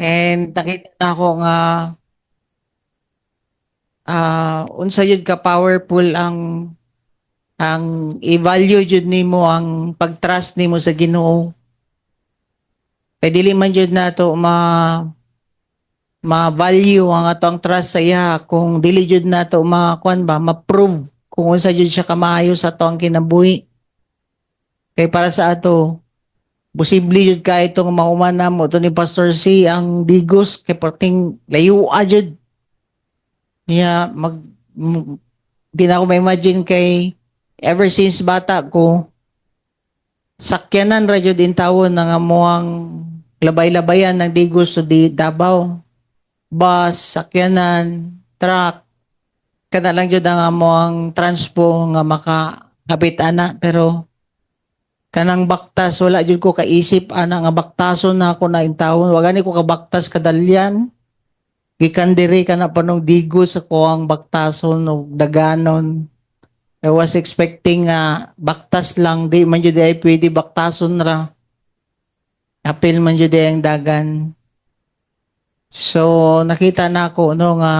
And nakita na ako nga unsa yun ka powerful ang i-value jud nimo ang pag-trust nimo sa Ginoo. Kay dili man jud nato ma-value ang atong trust sa iya kung dili jud nato ma-kuan ba ma-prove kung unsa jud siya kamaayo sa atong kinabuhi. Kay para sa ato posible jud ka itong mahuman mo to ni Pastor C ang digos kay perting layo jud niya di na ako ma-imagine kay ever since bata ko sakyanan ra jud in tawon nga moang labay-labayan ng digos to di Davao, bus, sakyanan, truck, kana lang jud ang amoang transpo nga makakabit ana. Pero kanang baktas wala jud ko kaisip ana nga baktason na ako na intawon, wa gani ko kabaktas kadalyan gikan diri kana panong digos ako ang baktason o daganon. I was expecting baktas lang, di man jud ay pwede baktason ra. Apil man jud ang dagan. So nakita na ako no nga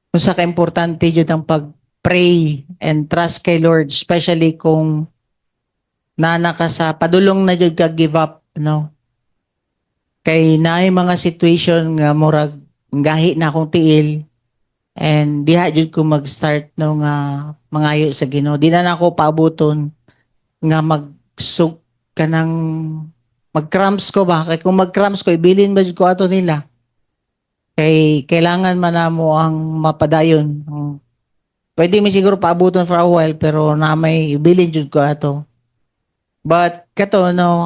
unsa ka importante jud ang pag-pray and trust kay Lord, especially kung nana ka sa padulong na jud ka give up, no? Kay naay mga situation nga murag gahi na akong tiil and diha jud ko mag-start no nga mangayo sa Ginoo. Di na ako paabuton nga magsug kanang mag-cramps ko ba? Kay kung mag-cramps ko, ibilin ba ko ato nila? Kay kailangan man na mo ang mapadayon. Pwede mi siguro paabuton for a while pero na may ibilin jud ko ato. But kato no,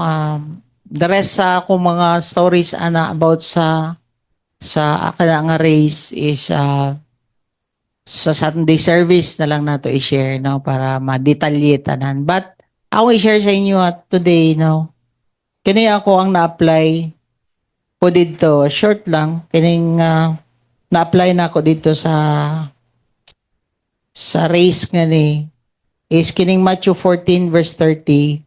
the rest sa ako mga stories ana about sa akala nga race is sa Sunday service na lang nato i-share no para ma-detalye tanan. But ako i-share sa inyo today no. Kini ako ang na-apply po dito, short lang, kining na-apply na ako dito sa race nga ni is kining Matthew 14 verse 30.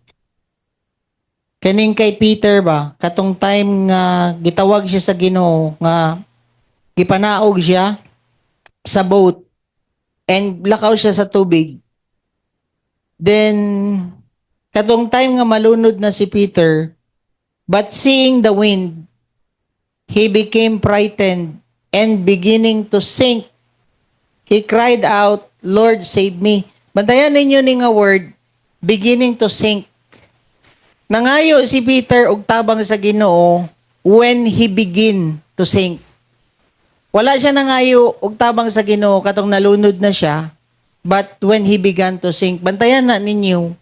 Kining kay Peter ba, katong time nga gitawag siya sa Ginoo nga gipanaog siya sa boat and lakaw siya sa tubig. Then katong time nga malunod na si Peter, but seeing the wind, he became frightened and beginning to sink. He cried out, Lord, save me. Bantayan ninyo ni nga word, beginning to sink. Nangayo si Peter og tabang sa Ginoo when he begin to sink. Wala siya nangayo og tabang sa Ginoo katong nalunod na siya, but when he began to sink. Bantayan na ninyo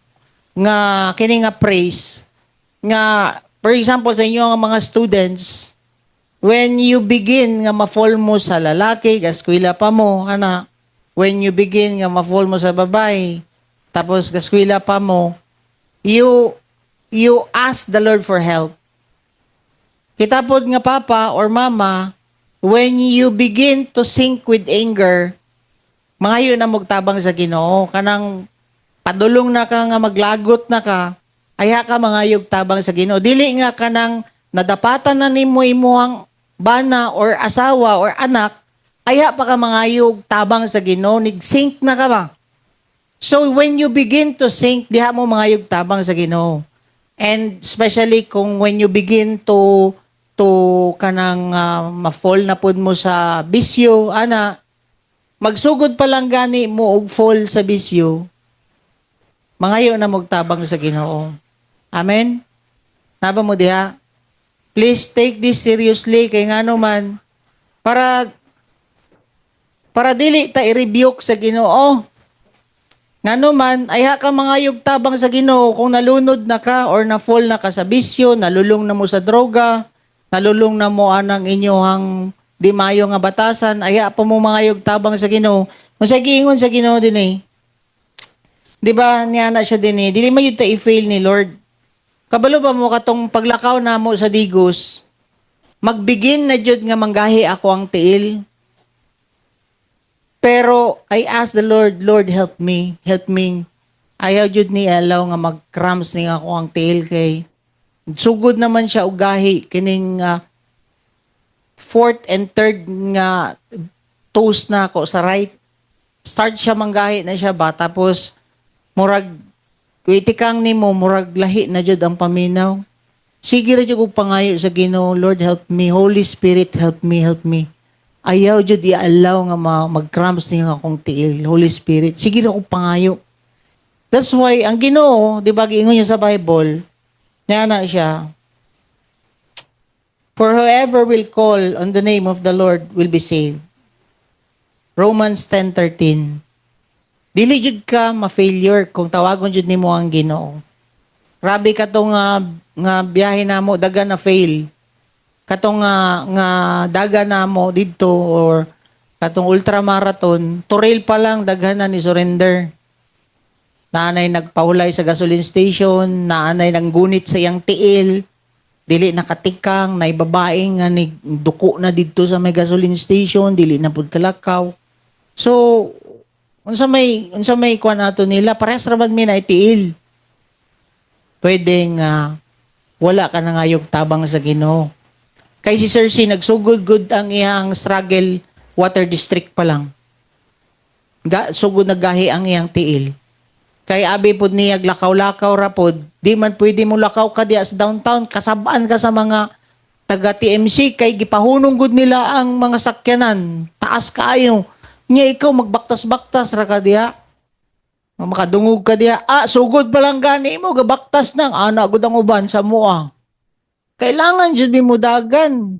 nga kini nga praise nga for example, sa inyo nga mga students, when you begin nga ma-fall mo sa lalaki, gaskwila pa mo, when you begin nga ma-fall mo sa babae, tapos gaskwila pa mo, you ask the Lord for help. Kitapod nga papa or mama, when you begin to sink with anger, mangayo na magtabang sa Ginoo, kanang padulong na ka nga maglagot na ka, aya ka mangayog tabang sa Ginoo. Dili nga kanang nadapatan na nimo imuhang bana or asawa or anak, aya pa ka mangayog tabang sa Ginoo, nig-sink na ka ba? So when you begin to sink, diha mo mangayog tabang sa Ginoo. And especially kung when you begin to kanang ma-fall na pud mo sa bisyo, magsugod pa lang gani mo og fall sa bisyo, mangayo na magtabang sa Ginoo. Amen? Naba mo diha? Please take this seriously kay ngano man para dili ta i-rebuke sa Ginoo. Ngano man ay ka mangayog tabang sa Ginoo kung nalunod na ka or na-fall na ka sa bisyo, nalulong na mo sa droga, nalulong na mo anang inyohang di mayo nga batasan, aya pa mo mangayog tabang sa Ginoo. Kung sa giingon sa Ginoo din di ba niya na siya din dili man yun ta i-fail ni Lord. Kabalo ba mo katong paglakaw na mo sa digos, magbigin na jud nga manggahi ako ang tiil. Pero I ask the Lord, Lord help me. Ayaw jud ni allow nga mag-cramps ni ako ang tiil kay Sugod naman siya og gahi kining fourth and third nga toes na ako sa right. Start siya manggahi na siya ba, tapos murag itikang nimo murag lahi na jud ang paminaw. Sige ra jud ko pangayo sa Ginoo, Lord help me, Holy Spirit help me, help me. Ayaw jud i-allow nga mag-cramps niya akong tiil, Holy Spirit. Sige ra ko pangayo. That's why ang Ginoo, di ba giingon niya sa Bible, nga na siya, for whoever will call on the name of the Lord will be saved. Romans 10:13. Dili jud ka ma-failure kung tawagon jud nimo ang Ginoo. Grabe ka tong nga biyahe namo daga na fail. Katong nga daga namo didto or katong ultramarathon, trail pa lang daghan na ni surrender. Naanay nagpahulay sa gasoline station, naanay nanggunit sa iyang tiil, dili nakatikang, nay babae nga ni duko na didto sa may gasoline station, dili na pud kalakaw. So, unsa may kuan ato nila, parehas ra man mi na itiil. Pwedeng wala ka na ngayog tabang sa Ginoo. Kay si Cersei nagsugod-gud ang iyang struggle, water district pa lang. Sugod naggahi ang iyang tiil. Kay abi pud niya lakaw-lakaw ra pod, di man pwede mo lakaw ka diya sa downtown, kasabaan ka sa mga taga TMC kay gipahunong gud nila ang mga sakyanan. Taas kaayo. Nya ikaw magbaktas-baktas ra ka diya. Makadungog ka diya. Sugod pa lang gani mo, gabaktas nang ana gud ang uban sa mua. Kailangan jud mi mudagan.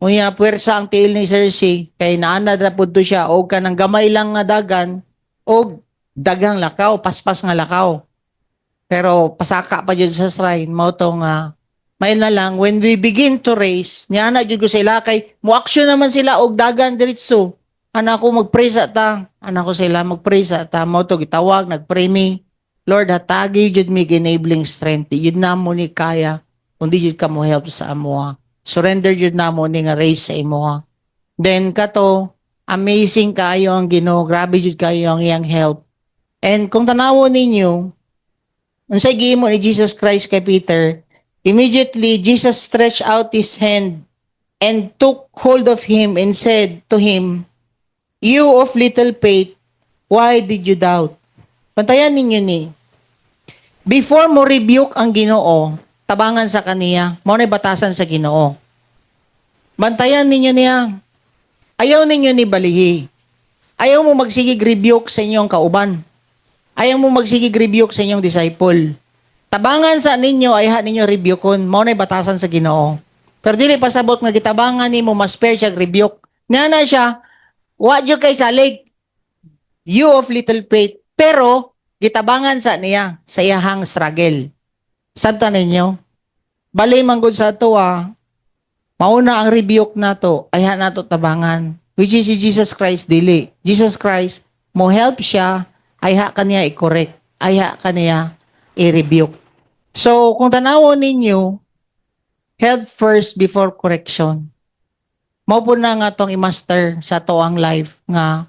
Unya puwersa ang tiil ni Cersei kay naanad ra pud to siya og kanang gamay lang nga dagan og dagang lakaw, paspas nga lakaw. Pero pasaka pa jud sa shrine mao to nga may na lang when we begin to race, niya na jud ko sila kay mo action naman sila og dagan diretso. Anak ko mag-pray sa ta. Anak ko sila mag-pray sa ta. Mo to gitawag, nag-pray mi. Lord, hatagi jud mi enabling strength. Yun na mo ni kaya. Kundi jud ka mo help sa amoa. Surrender jud na mo ni nga race sa imoha. Then kato, amazing kayo ang Ginoo. Grabe jud kayo ang iyang help. And kung tanawon ninyo, unsay gihimo ni Jesus Christ kay Peter, immediately Jesus stretched out his hand and took hold of him and said to him, "You of little faith, why did you doubt?" Pantayan ninyo ni. Before mo rebuke ang Ginoo, tabangan sa kaniya, mo na batasan sa Ginoo. Bantayan ninyo niya. Ayaw ninyo ni balihi. Ayaw mo magsigig rebuke sa inyong kauban. Ayaw mo magsigig rebuke sa inyong disciple. Tabangan sa ninyo ay ha ninyo rebukon, mo na batasan sa Ginoo. Pero dili pasabot nga gitabangan nimo mas fair siya rebuke. Nga siya, what you kay salig? You of little faith. Pero, gitabangan sa niya, sa iyahang struggle. Sabta ninyo, bali manggod sa ato mauna ang rebuke nato, ay nato tabangan. Which is si Jesus Christ dili. Jesus Christ, mo help siya, ay kaniya i-correct. Ay kaniya i-rebuke. So, kung tanawon ninyo, help first before correction. Mao po na nga tong i-master sa to ang life nga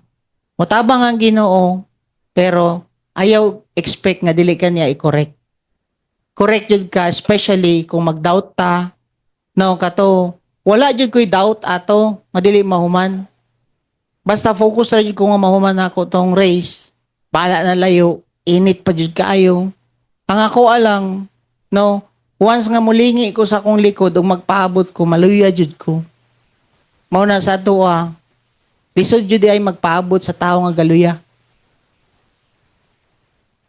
mutabang ang Ginoo pero ayaw expect nga dili ka niya i-correct. Correct jud ka especially kung mag-doubt ta. No kato wala jud ko'y doubt ato nga dili mahuman. Basta focus ra jud ko nga mahuman ako tong race. Bala na layo, init pa jud kaayo. Pangako alang no once nga mulingi ko sa akong likod ug magpaabot ko maluya jud ko. Mao na sa tuwa, lisod jud ay magpaabot sa tao nga galuya.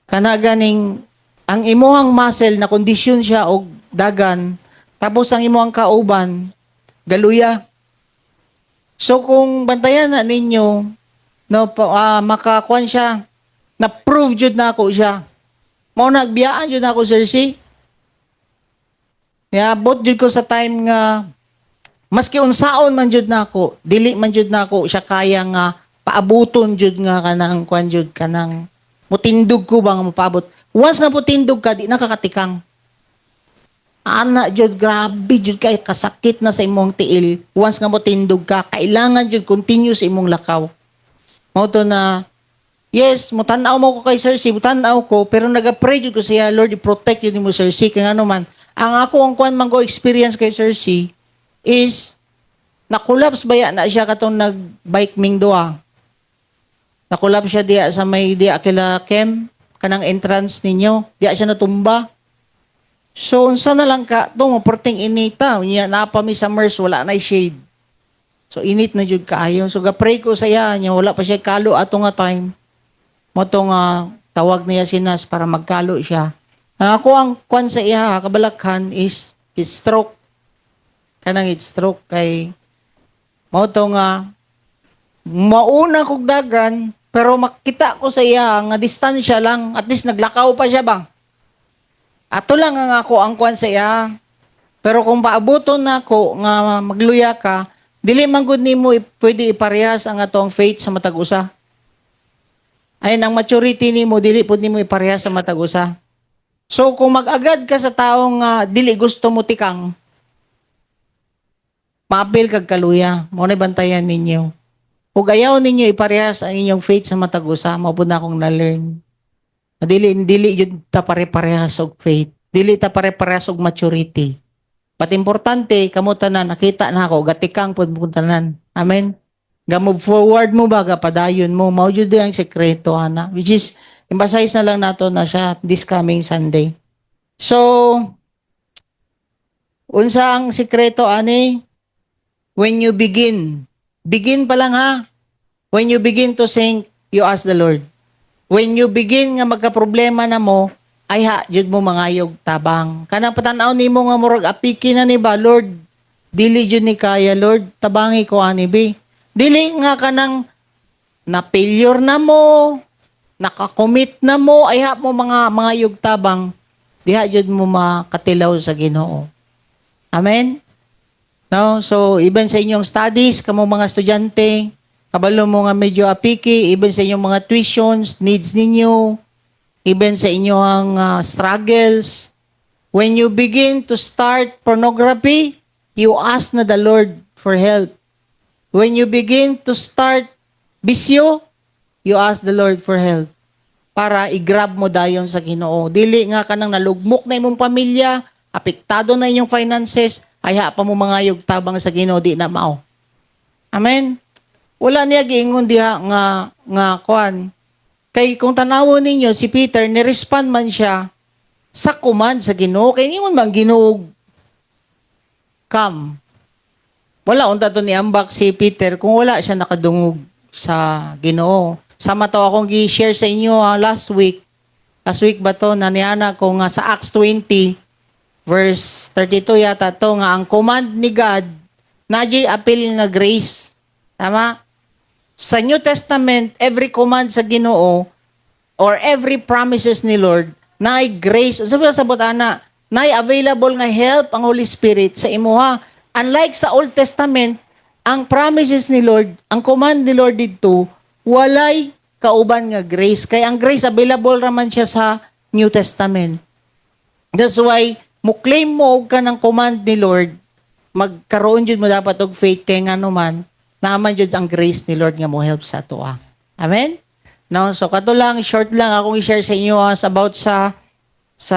Kana ganing ang imuhang muscle na kondisyon siya og dagan, tapos ang imuhang kauban galuya. So kung bantayan na ninyo, no makakuan siya, na prove jud na ako siya. Mao nagbiyaan jud ako Cersei. Niabot jud ko sa time nga maski unsaon man jud nako, dili man jud nako siya kaya nga paabuton jud nga kanang kwan jud kanang mutindog ko bang mapaabot. Once nga mutindog ka di nakakatikang. Ana jud grabe jud kay kasakit na sa imong tiil. Once nga mutindog ka, kailangan jud continue sa imong lakaw. Mao to na yes, mutanaw mo ko kay Cersei, mutanaw ko pero naga-pray jud ko siya, Lord, i-protect jud mo Cersei kay ngano man Ang ako ang kuan man ko experience kay Sir C is na-collapse baya na siya katong nag-bike ming duha. Na-collapse siya diya sa may diya kila Kem, kanang entrance ninyo. Diya siya natumba. So, unsa na lang ka, itong porting inita, niya napami sa MERS, wala na shade. So, init na jud kaayo. So, ga-pray ko sa iya, niya, wala pa siya kalo ato nga time. Mo nga tawag niya si Nas para magkalo siya. Ang ako ang kwan sa iya, kabalakhan is stroke. Kanang stroke kay mo nga mauna kog dagan, pero makita ko sa iya nga distansya lang, at least naglakaw pa siya bang. Ato lang ang ako ang kwan sa iya. Pero kung paabuton na ako nga magluya ka, dili man gud nimo pwede iparehas ang atong faith sa matag usa. Ay ang maturity nimo dili pud nimo iparehas sa matag usa. So kung mag-agad ka sa taong dili gusto mo tikang, maapil kag kaluya, mo na bantayan ninyo. Ug ayaw ninyo iparehas ang inyong faith sa matag usa, mao pud na akong na-learn. Dili yun ta pare-parehas og faith. Dili ta pare-parehas og maturity. But importante, kamo tanan, nakita na ako, gatikang po mo tanan. Amen? Ga-move forward mo ba, padayon mo, mao jud ang sekreto, ana. Which is, emphasize na lang nato na siya this coming Sunday. So, unsa ang sekreto, ani? When you begin pa lang ha, when you begin to sing, you ask the Lord. When you begin nga magka-problema na mo, ay jud mo mangayog tabang. Kanang patanaw nimo nga murag apiki na ni ba, Lord, dili jud ni kaya, Lord, tabangi ko ani bi. Dili nga kanang na failure na mo, nakakommit na mo, ay mo mga mangayog tabang, diha jud mo makatilaw sa Ginoo. Amen? No? So, even sa inyong studies, kamo mga estudyante, kabalo mo nga medyo apiki, even sa inyong mga tuitions, needs ninyo, even sa inyong struggles. When you begin to start pornography, you ask na the Lord for help. When you begin to start bisyo, you ask the Lord for help. Para i-grab mo dayon sa Ginoo. Dili nga kanang nalugmok na imong pamilya, apektado na inyong finances, ay pa mo mangayog tabang sa Ginoo, di na mao. Amen? Wala niya giingon diha nga kuan. Kay kung tanawon ninyo si Peter ni-respond man siya sa command sa Ginoo, kay ingon man Ginoo come. Wala unta to niambak si Peter kung wala siya nakadungog sa Ginoo. Sama to akong gi-share sa inyo last week. Last week ba to naniana ko nga sa Acts 20 verse 32 yata to nga ang command ni God nadyo'y appeal nga grace. Tama? Sa New Testament, every command sa Ginoo or every promises ni Lord, naay grace. Sabi sa butana, naay available nga help ang Holy Spirit sa imuha. Unlike sa Old Testament, ang promises ni Lord, ang command ni Lord dito, walay kauban nga grace. Kaya ang grace available naman siya sa New Testament. That's why, claim mo ka ng command ni Lord, magkaroon dyan mo dapat og faith kay nga naman, naman jud ang grace ni Lord nga mo help sa ato. Amen? No, so kato lang short lang akong i-share sa inyo about sa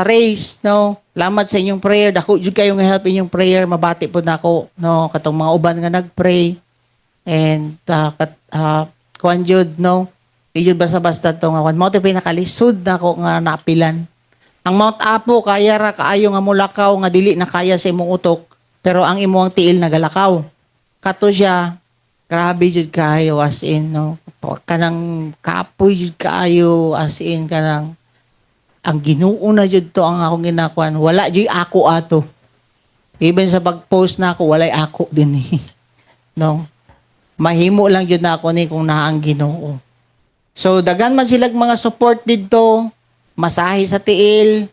race, no. Lamat sa inyong prayer, dako jud kayo nga help inyong prayer, mabati pud nako, no, katong mga uban nga nagpray. And kuan jud, no. Di jud basta-basta to nga kuan mo to pinakalisod nako nga naapilan. Ang Mount Apo kaya ra kaayo nga mulakaw nga dili na kaya sa imong utok, pero ang imong tiil nagalakaw. Kato siya. Grabe jud kaayo as in, no. Kanang kapoy jud kaayo as in kanang ang Ginoo na jud to ang akong ginakuan. Wala jud ako ato. Even sa pag-post na ako, walay ako din eh. No. Mahimo lang jud na ako ni kung naa ang Ginoo. So dagan man silag mga support didto, masahe sa tiil,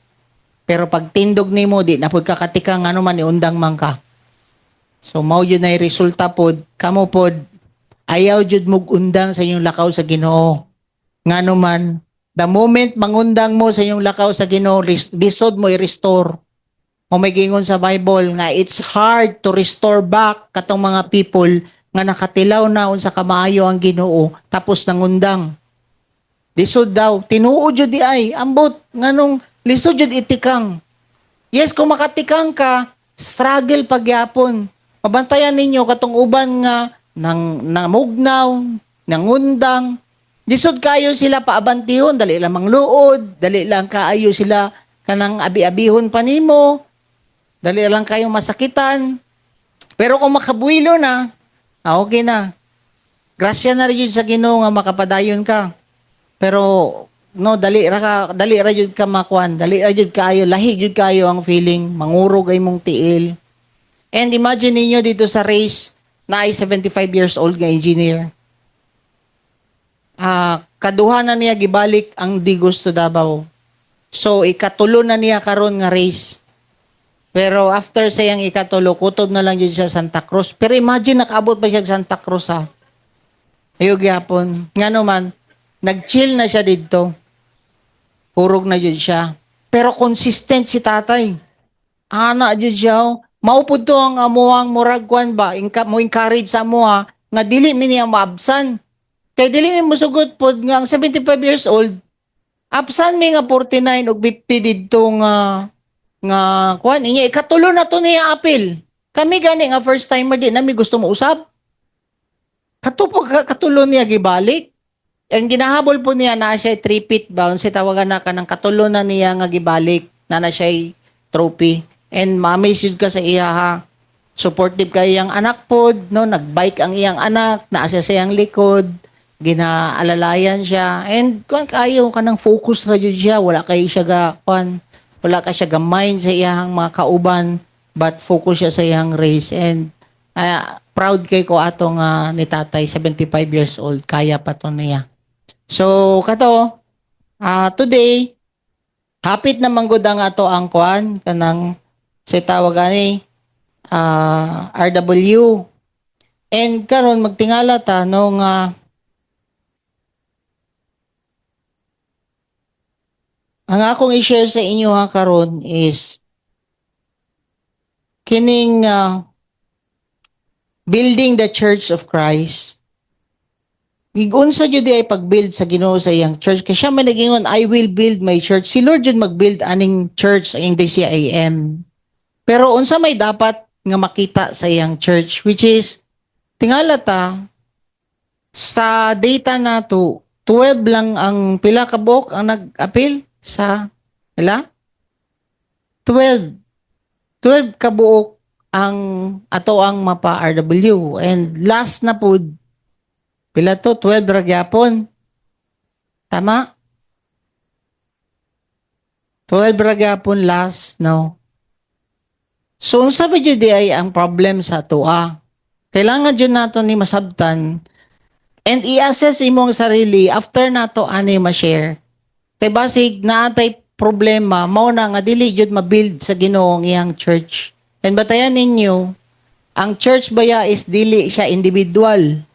pero pag tindog nimo di na pud kakatika nga man iundang man ka. So mao jud na resulta pod, kamo pod ayaw jud mog undang sa inyong lakaw sa Ginoo. Ngano man, the moment mangundang mo sa inyong lakaw sa Ginoo, lisod mo i-restore. O may gingon sa Bible nga it's hard to restore back katong mga people nga nakatilaw na unsa kamaayo ang Ginoo tapos nangundang. Lisod daw, tinuod jud di ay ambot nganong lisod jud itikang. Yes, kung makatikang ka, struggle pagyapon. Mabantayan ninyo katong uban nga nang namugnaw, nangundang. Disod kayo sila paabantihon, dali lang mangluod, dali lang kaayo sila kanang abi-abihon pa nimo, dali lang kayo masakitan. Pero kung makabuilo na, okay na. Grasya na rin yun sa Ginoo nga makapadayon ka. Pero no, dali ra jud ka makuan, dali ra jud kayo, lahi jud kayo ang feeling, mangurog ay mong tiil. And imagine niyo dito sa race na ay 75 years old nga engineer. Kaduha na niya gibalik ang di gusto Davao. So ikatulo na niya karon nga race. Pero after sayang ikatulo, kutob na lang yun sa Santa Cruz. Pero imagine nakaabot pa siya sa Santa Cruz ha. Ayog yapon. Nga naman, nag-chill na siya dito. Purog na yun siya. Pero consistent si tatay. Ana jud siya. Maupod to ang amuang murag kwan ba? Mo encourage sa amuha nga dili mi niya maabsan. Kay dili mi musugot pod nga ang 75 years old. Absan mi nga 49 ug 50 didto nga kwan inya ikatulo na to niya apil. Kami gani nga first timer din nami gusto mo usab. Katulo niya gibalik. Ang ginahabol po niya na siya 3 feet bound, si tawagan na ka ng katulo na niya nga gibalik na siya trophy. And ma-amaze ka sa iya ha. Supportive kay iyang anak pod, no? Nagbike ang iyang anak, naasa sa iyang likod, ginaalalayan siya. And kung kayo ka ng focus na yun siya, wala kayo siya wala ka siya mind sa iyang mga kauban, but focus siya sa iyang race. And proud kay ko atong ni tatay, 75 years old, kaya pa to niya. So, kato, today, hapit na manggod ang ato ang kuan, kanang sa tawag ani, RW. And karon magtingala ta, no, nga, ang akong i-share sa inyo ha karon is, kining building the Church of Christ. Gigunsa jud ay pag-build sa Ginoo sa iyang church kay siya man nagingon I will build my church. Si Lord jud mag-build aning church ang DCIM. Pero unsa may dapat nga makita sa iyang church which is tingala ta sa data nato 12 lang ang pila ka buok ang nag-appeal sa ila 12 ka buok ang ato ang mapa RW and last na pud pila to 12 ra gyapon. Tama? 12 ra gyapon last, no? So, unsa ba jud ay ang problem sa atoa? Kailangan jud nato ni masabtan and i-assess imong sarili after nato ani ma-share. Kay basig naatay problema mao na nga dili jud ma-build sa Ginoo ang iyang church. And batayan ninyo, ang church baya is dili siya individual.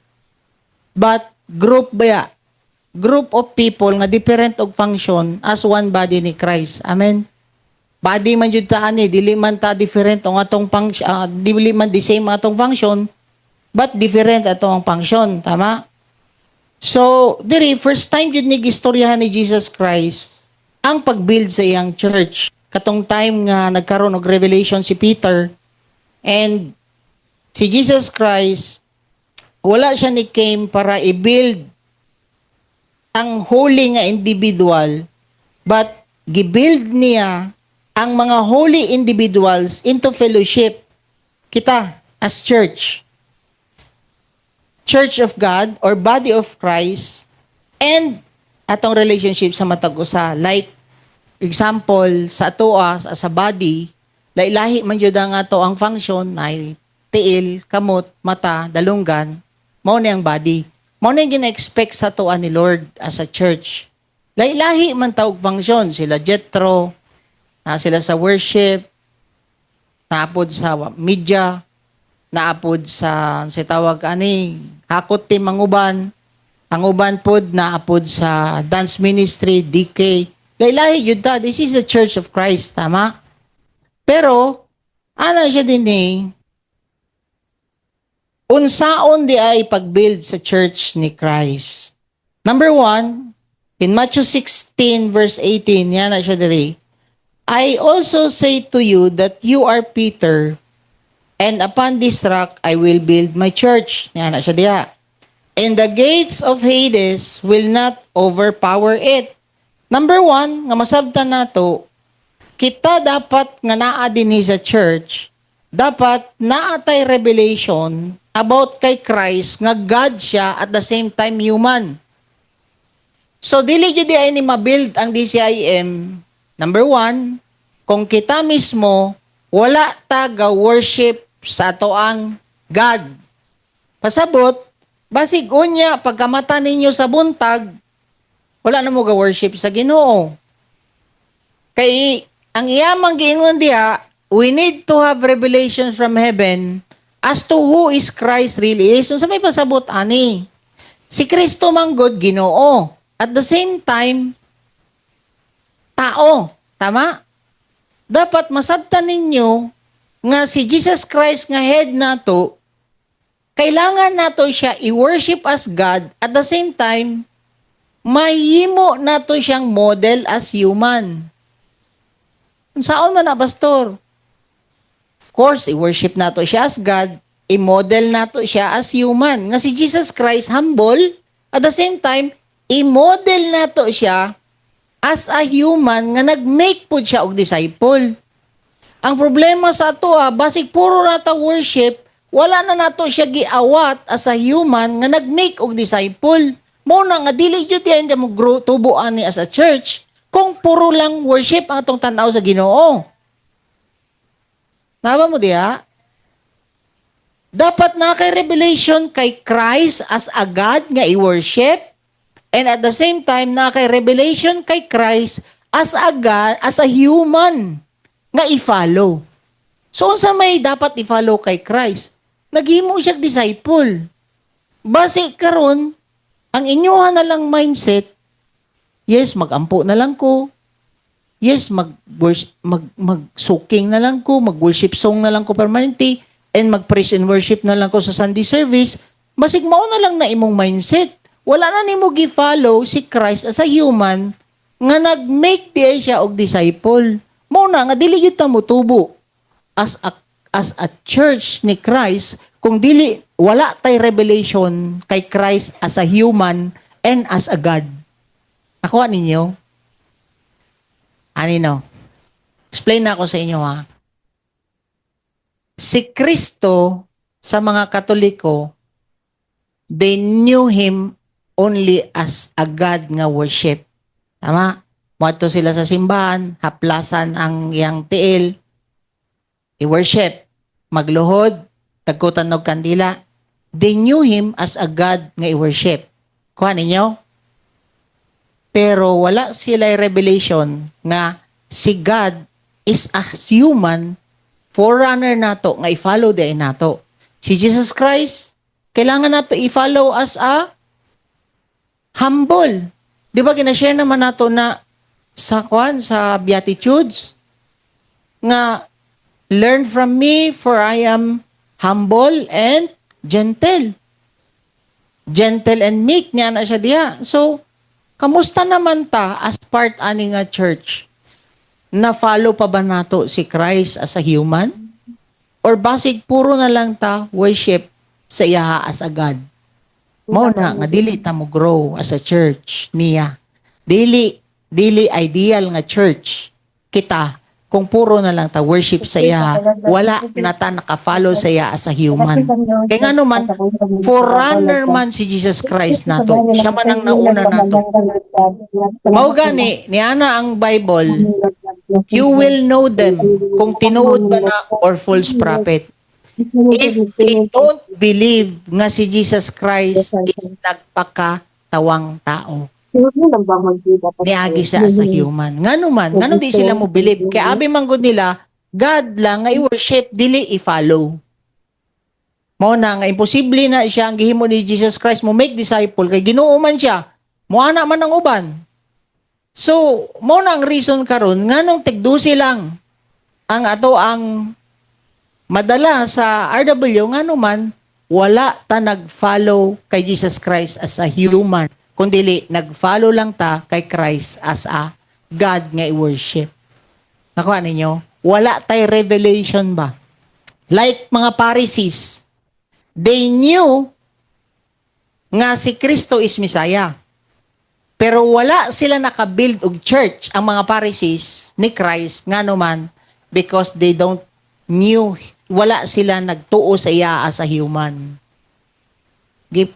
But group baya, group of people nga different og function as one body ni Christ. Amen. Body man jud ta ani, dili man ta different ang atong dili man the same atong function, but different atong function, tama? So, diri first time jud ni gistoryahan ni Jesus Christ ang pag-build sa iyang church. Katong time nga nagkaroon og revelation si Peter and si Jesus Christ wala siya ni came para i-build ang holy nga individual, but gi-build niya ang mga holy individuals into fellowship. Kita, as church. Church of God or body of Christ and atong relationship sa matag usa. Like, example, sa atoa, sa body, lailahi man jud ang ato ang function ay tiil, kamot, mata, dalunggan, mao ni ang body. Mao ni gina-expect sa tuwa ni Lord as a church. Lahi-lahi man tawag function. Sila Jethro, sila sa worship, naapod sa media, naapod sa tawag ani, hakot team ang uban pod naapod sa dance ministry, DK. Lahi-lahi yun ta. This is the Church of Christ, tama? Pero, ana siya din unsaon di ay pag-build sa church ni Christ. Number 1, in Matthew 16 verse 18, yan na siya diri. I also say to you that you are Peter, and upon this rock I will build my church. Yan na siya diha. And the gates of Hades will not overpower it. Number one, nga masabtan nato, kita dapat nga naa dinhi sa church, dapat naatay revelation about kay Christ nga God siya at the same time human. So dili jud ay ni mabuild ang DCIM. Number one, kung kita mismo wala ta ga worship sa atoang God. Pasabot, basig unya pagkamata ninyo sa buntag, wala na mo ga worship sa Ginoo. Kay ang iyamang giingon diha, we need to have revelations from heaven as to who is Christ really is. So sa may pasabot ani, si Kristo manggod Ginoo. At the same time, tao. Tama? Dapat masabtan ninyo nga si Jesus Christ nga head nato, kailangan nato siya i-worship as God. At the same time, mahimo nato siyang model as human. Saan man na, pastor? Of course, i-worship nato siya as God, i-model nato siya as human. Nga si Jesus Christ, humble, at the same time, i-model nato siya as a human nga nag-make po siya og disciple. Ang problema sa ato, basig puro nata worship, wala na nato siya giawat as a human nga nag-make og disciple. Muna nga dili jud yan mo grow tubuan ni as a church kung puro lang worship ang atong tan-aw sa Ginoo. Naba mo diha? Dapat na kay revelation kay Christ as a God nga i-worship, and at the same time na kay revelation kay Christ as a God, as a human nga i-follow. So unsa may dapat i-follow kay Christ? Naghimo siya disciple. Base karon ang inyoha na lang mindset, yes, magampo na lang ko. Yes, mag-soaking na lang ko, mag-worship song na lang ko permanente, and mag-praise and worship na lang ko sa Sunday service. Basig mao na lang na imong mindset. Wala na nimo gi-follow si Christ as a human nga nag-make di siya og disciple. Mao na nga dili gyud ta motubo as a church ni Christ kung dili wala tay revelation kay Christ as a human and as a God. Nakuha ninyo? Anino? Explain na ako sa inyo ha. Si Kristo sa mga Katoliko, they knew Him only as a God nga worship. Tama? Muadto sila sa simbahan, haplasan ang iyang tiil, i-worship, magluhod, tagkutan og kandila. They knew Him as a God nga i-worship. Kuha ninyo? Pero wala sila revelation nga si God is a human forerunner nato nga i-follow din nato. Si Jesus Christ, kailangan nato i-follow as a humble. Di ba ginashare naman nato na sa Beatitudes nga learn from me for I am humble and gentle. Gentle and meek niya na siya diha. So, kamusta naman ta as part ani nga church? Na follow pa ba nato si Christ as a human? Or basig puro na lang ta worship sa iya as a God? Mao na nga dili ta mo grow as a church niya. Dili ideal nga church kita kung puro na lang ta worship sa iya, wala na ta naka-follow sa iya as a human. Kaya nga naman, forerunner man si Jesus Christ nato. Siya man ang nauna nato. Mao gani ni ana ang Bible, you will know them kung tinuod ba na or false prophet. If they don't believe nga si Jesus Christ is nagpakatawang tao. Niagi siya as a human. Ngano man, ngano di sila mo believe? Kaya abi manggod nila, God lang nga i-worship, dili i-follow. Mao na nga, imposible na siya ang gihimo ni Jesus Christ mo make disciple, kay Ginoo man siya, muana man ang uban. So, mao na ang reason karon nganong tigdusi lang ang ato ang madala sa RW, ngano man, wala ta nag-follow kay Jesus Christ as a human, kundi nag-follow lang ta kay Christ as a God nga i-worship. Nakuha ninyo? Wala tay revelation ba? Like mga Pharisees, they knew nga si Kristo is Messiah. Pero wala sila nakabuild og church, ang mga Pharisees ni Christ, nga naman, because they don't knew, wala sila nagtuo sa iya as a human.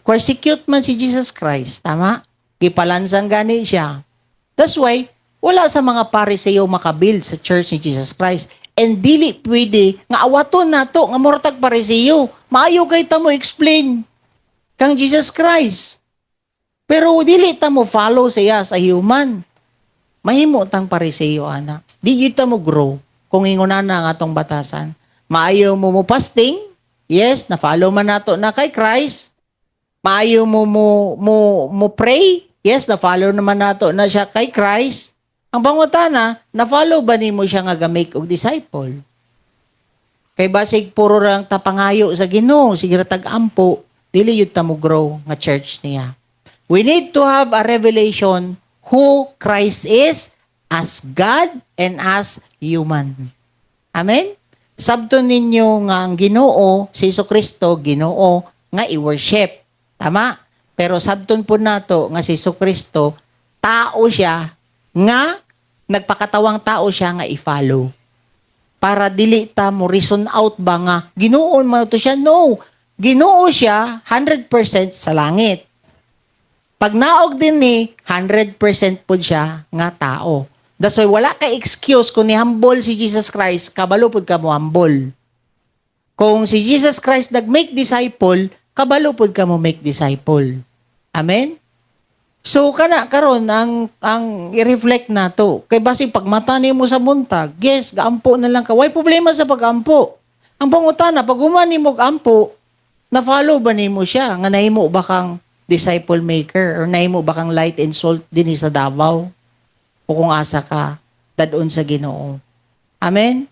Persecute man si Jesus Christ, tama? Gipalansang gani siya. That's why, wala sa mga Pariseo makabuild sa church ni Jesus Christ. And dili pwede, nga awaton na to, nga mortag Pariseo. Maayo kay ta mo explain kang Jesus Christ. Pero dili ta mo follow siya sa human. Mahimo tang Pariseo, ana. Di yun ta mo grow kung inguna na nga atong batasan. Maayo mo mo fasting, yes, na-follow man nato na kay Christ. Maayo mo pray, yes, na-follow naman nato na siya kay Christ. Ang pangutana, na-follow ba ni mo siya nga gamake og disciple? Kay basig puro lang tapangayo sa Ginoo, sige ra tag-ampo, dili yun ta mo grow nga church niya. We need to have a revelation who Christ is as God and as human. Amen? Sabton ninyo nga ang Ginoo, si Jesucristo, Ginoo, nga i-worship. Tama? Pero sabton po nato nga si Jesucristo, tao siya, nga nagpakatawang tao siya nga i-follow. Para dili ta mo reason out ba nga, Ginoo man to siya? No. Ginoo siya 100% sa langit. Pag naog din ni, 100% po siya nga tao. That's why wala ka excuse kung ni-humble si Jesus Christ, kabalo po ka mo humble. Kung si Jesus Christ nag-make disciple, kabalo po ka mo make disciple. Amen? So, karon ang i-reflect na to. Kay basig pagmata mo sa buntag, yes, gaampo na lang ka. Why problema sa pag-ampo? Ang pangutana, pag umani mo ampo, na-follow ba nimo siya? Nga nahimo ba kang disciple maker? Or nahimo ba kang light and salt din sa Davao? O kung asa ka, dadon sa Ginoo. Amen?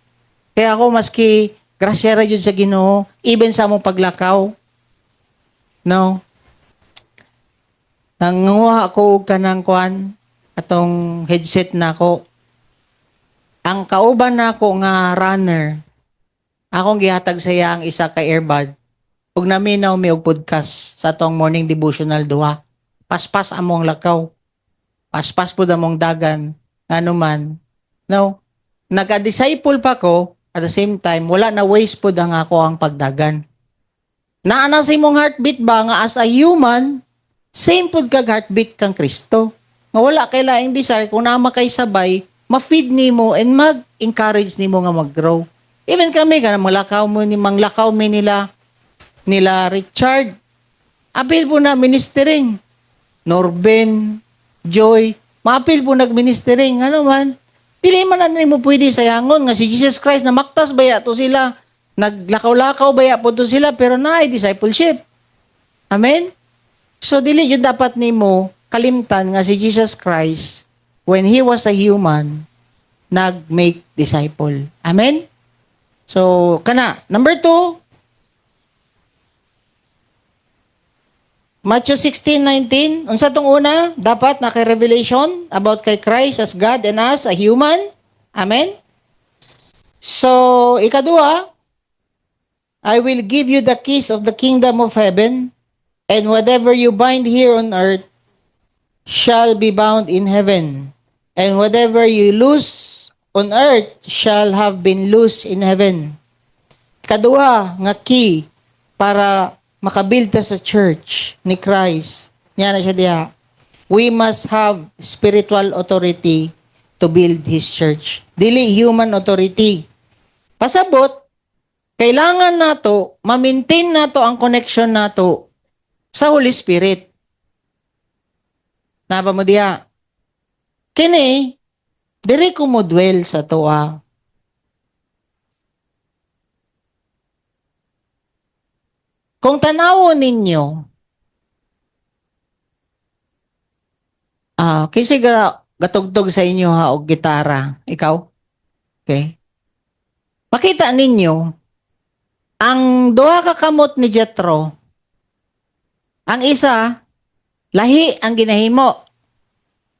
Kaya ako maski grasya ra yun sa Ginoo, even sa among paglakaw, no? Nanguha ako og kanang kwan, atong headset na ako. Ang kauban na ako nga runner, akong gihatag sa iya ang isa ka earbud. Ug naminaw mi og podcast sa atong morning devotional duha. Paspas among lakaw. Paspas po among dagan. Ano man. No? Nag-disciple pa ko, at the same time, wala na waste po ang ako ang pagdagan. Naana sa imong heartbeat ba nga as a human, same po kag heartbeat kang Kristo. Nga wala kay laing desire kung nama kay sabay, ma-feed nimo and mag-encourage nimo nga mag-grow. Even kami, manglakaw mi nila Richard. Apil po na ministering. Norben, Joy, maapil po nag-ministering. Ano man, dili man na mo pwede sayangon nga si Jesus Christ na maktas baya to sila. Naglakaw-lakaw baya po to sila pero naay discipleship. Amen? So, dili yun dapat nimo kalimtan nga si Jesus Christ when He was a human, nag-make disciple. Amen? So, kana. Number 2, Matthew 16:19. Unsa tong una? Dapat naka-revelation about kay Christ as God and as a human. Amen? So, ikadua, I will give you the keys of the kingdom of heaven, and whatever you bind here on earth shall be bound in heaven, and whatever you loose on earth shall have been loosed in heaven. Ikadua nga key para makabuild ta sa church ni Christ. Yan na siya diha. We must have spiritual authority to build His church. Dili human authority. Pasabot, kailangan nato, ma-maintain nato ang connection nato sa Holy Spirit. Napa mo diha? Kini, diri ko mo dwell sa toa. Kung tanawon ninyo, kasi gatugtog sa inyo ha, o gitara, ikaw, okay? Makita ninyo, ang duha ka kamot ni Jethro, ang isa, lahi ang ginahimo.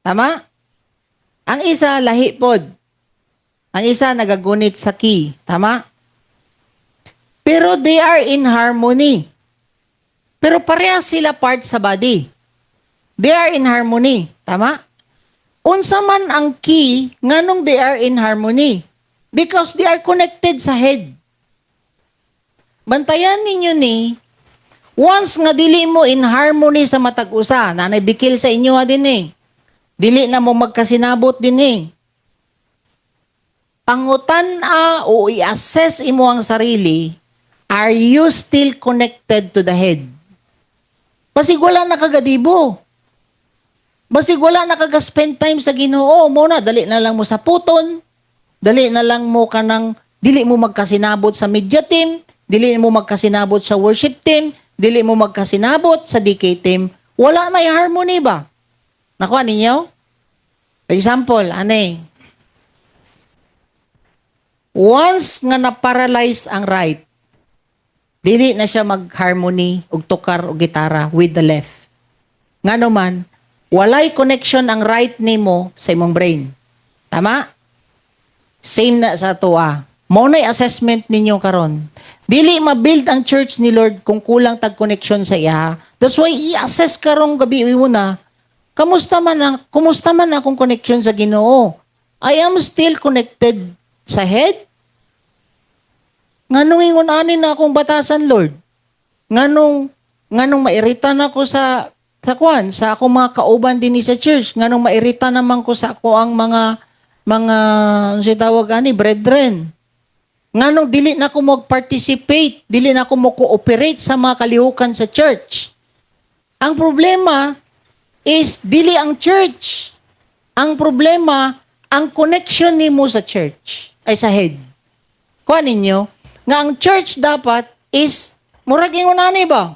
Tama? Ang isa, lahi pod. Ang isa nagagunit sa key. Tama? Pero they are in harmony. Pero parehas sila part sa body. They are in harmony. Tama? Unsa man ang key nganong they are in harmony? Because they are connected sa head. Bantayan ninyo ni, once nga dili mo in harmony sa matag usa, nanay bikil sa inyo din eh. Dili na mo magkasinabot din eh. Pangutan-a o i-assess imo ang sarili, are you still connected to the head? Basig wala nakagadibo. Basig wala nakaga-spend time sa Ginoo, muna dali na lang mo sa puton, dali na lang mo kanang dili mo magkasinabot sa media team, dili mo magkasinabot sa worship team, dili mo magkasinabot sa DK team. Wala na yung harmony ba? Nakuha ninyo? For example, ane, once nga na-paralyze ang right, dili na siya mag-harmony og tukar o gitara with the left. Nga naman, walay connection ang right nimo sa imong brain. Tama? Same na sa tuwa. Mao na'y assessment ninyo karon. Dili ma-build ang church ni Lord kung kulang tag connection sa iya. That's why i-assess karong gabi una, kumusta man akong connection sa Ginoo? I am still connected sa head? Nganong ingon ani na akong batasan, Lord? Nganong mairita na ako sa akong mga kauban din sa church, nganong mairita naman ko sa ako ang mga ano siya tawag ani, brethren. Nganong dili na ako mag-participate, dili na ako mo-cooperate sa mga kalihukan sa church. Ang problema is dili ang church. Ang problema, ang connection nimo sa church ay sa head. Kuha ninyo, nga ang church dapat is, murag ingon ani ba?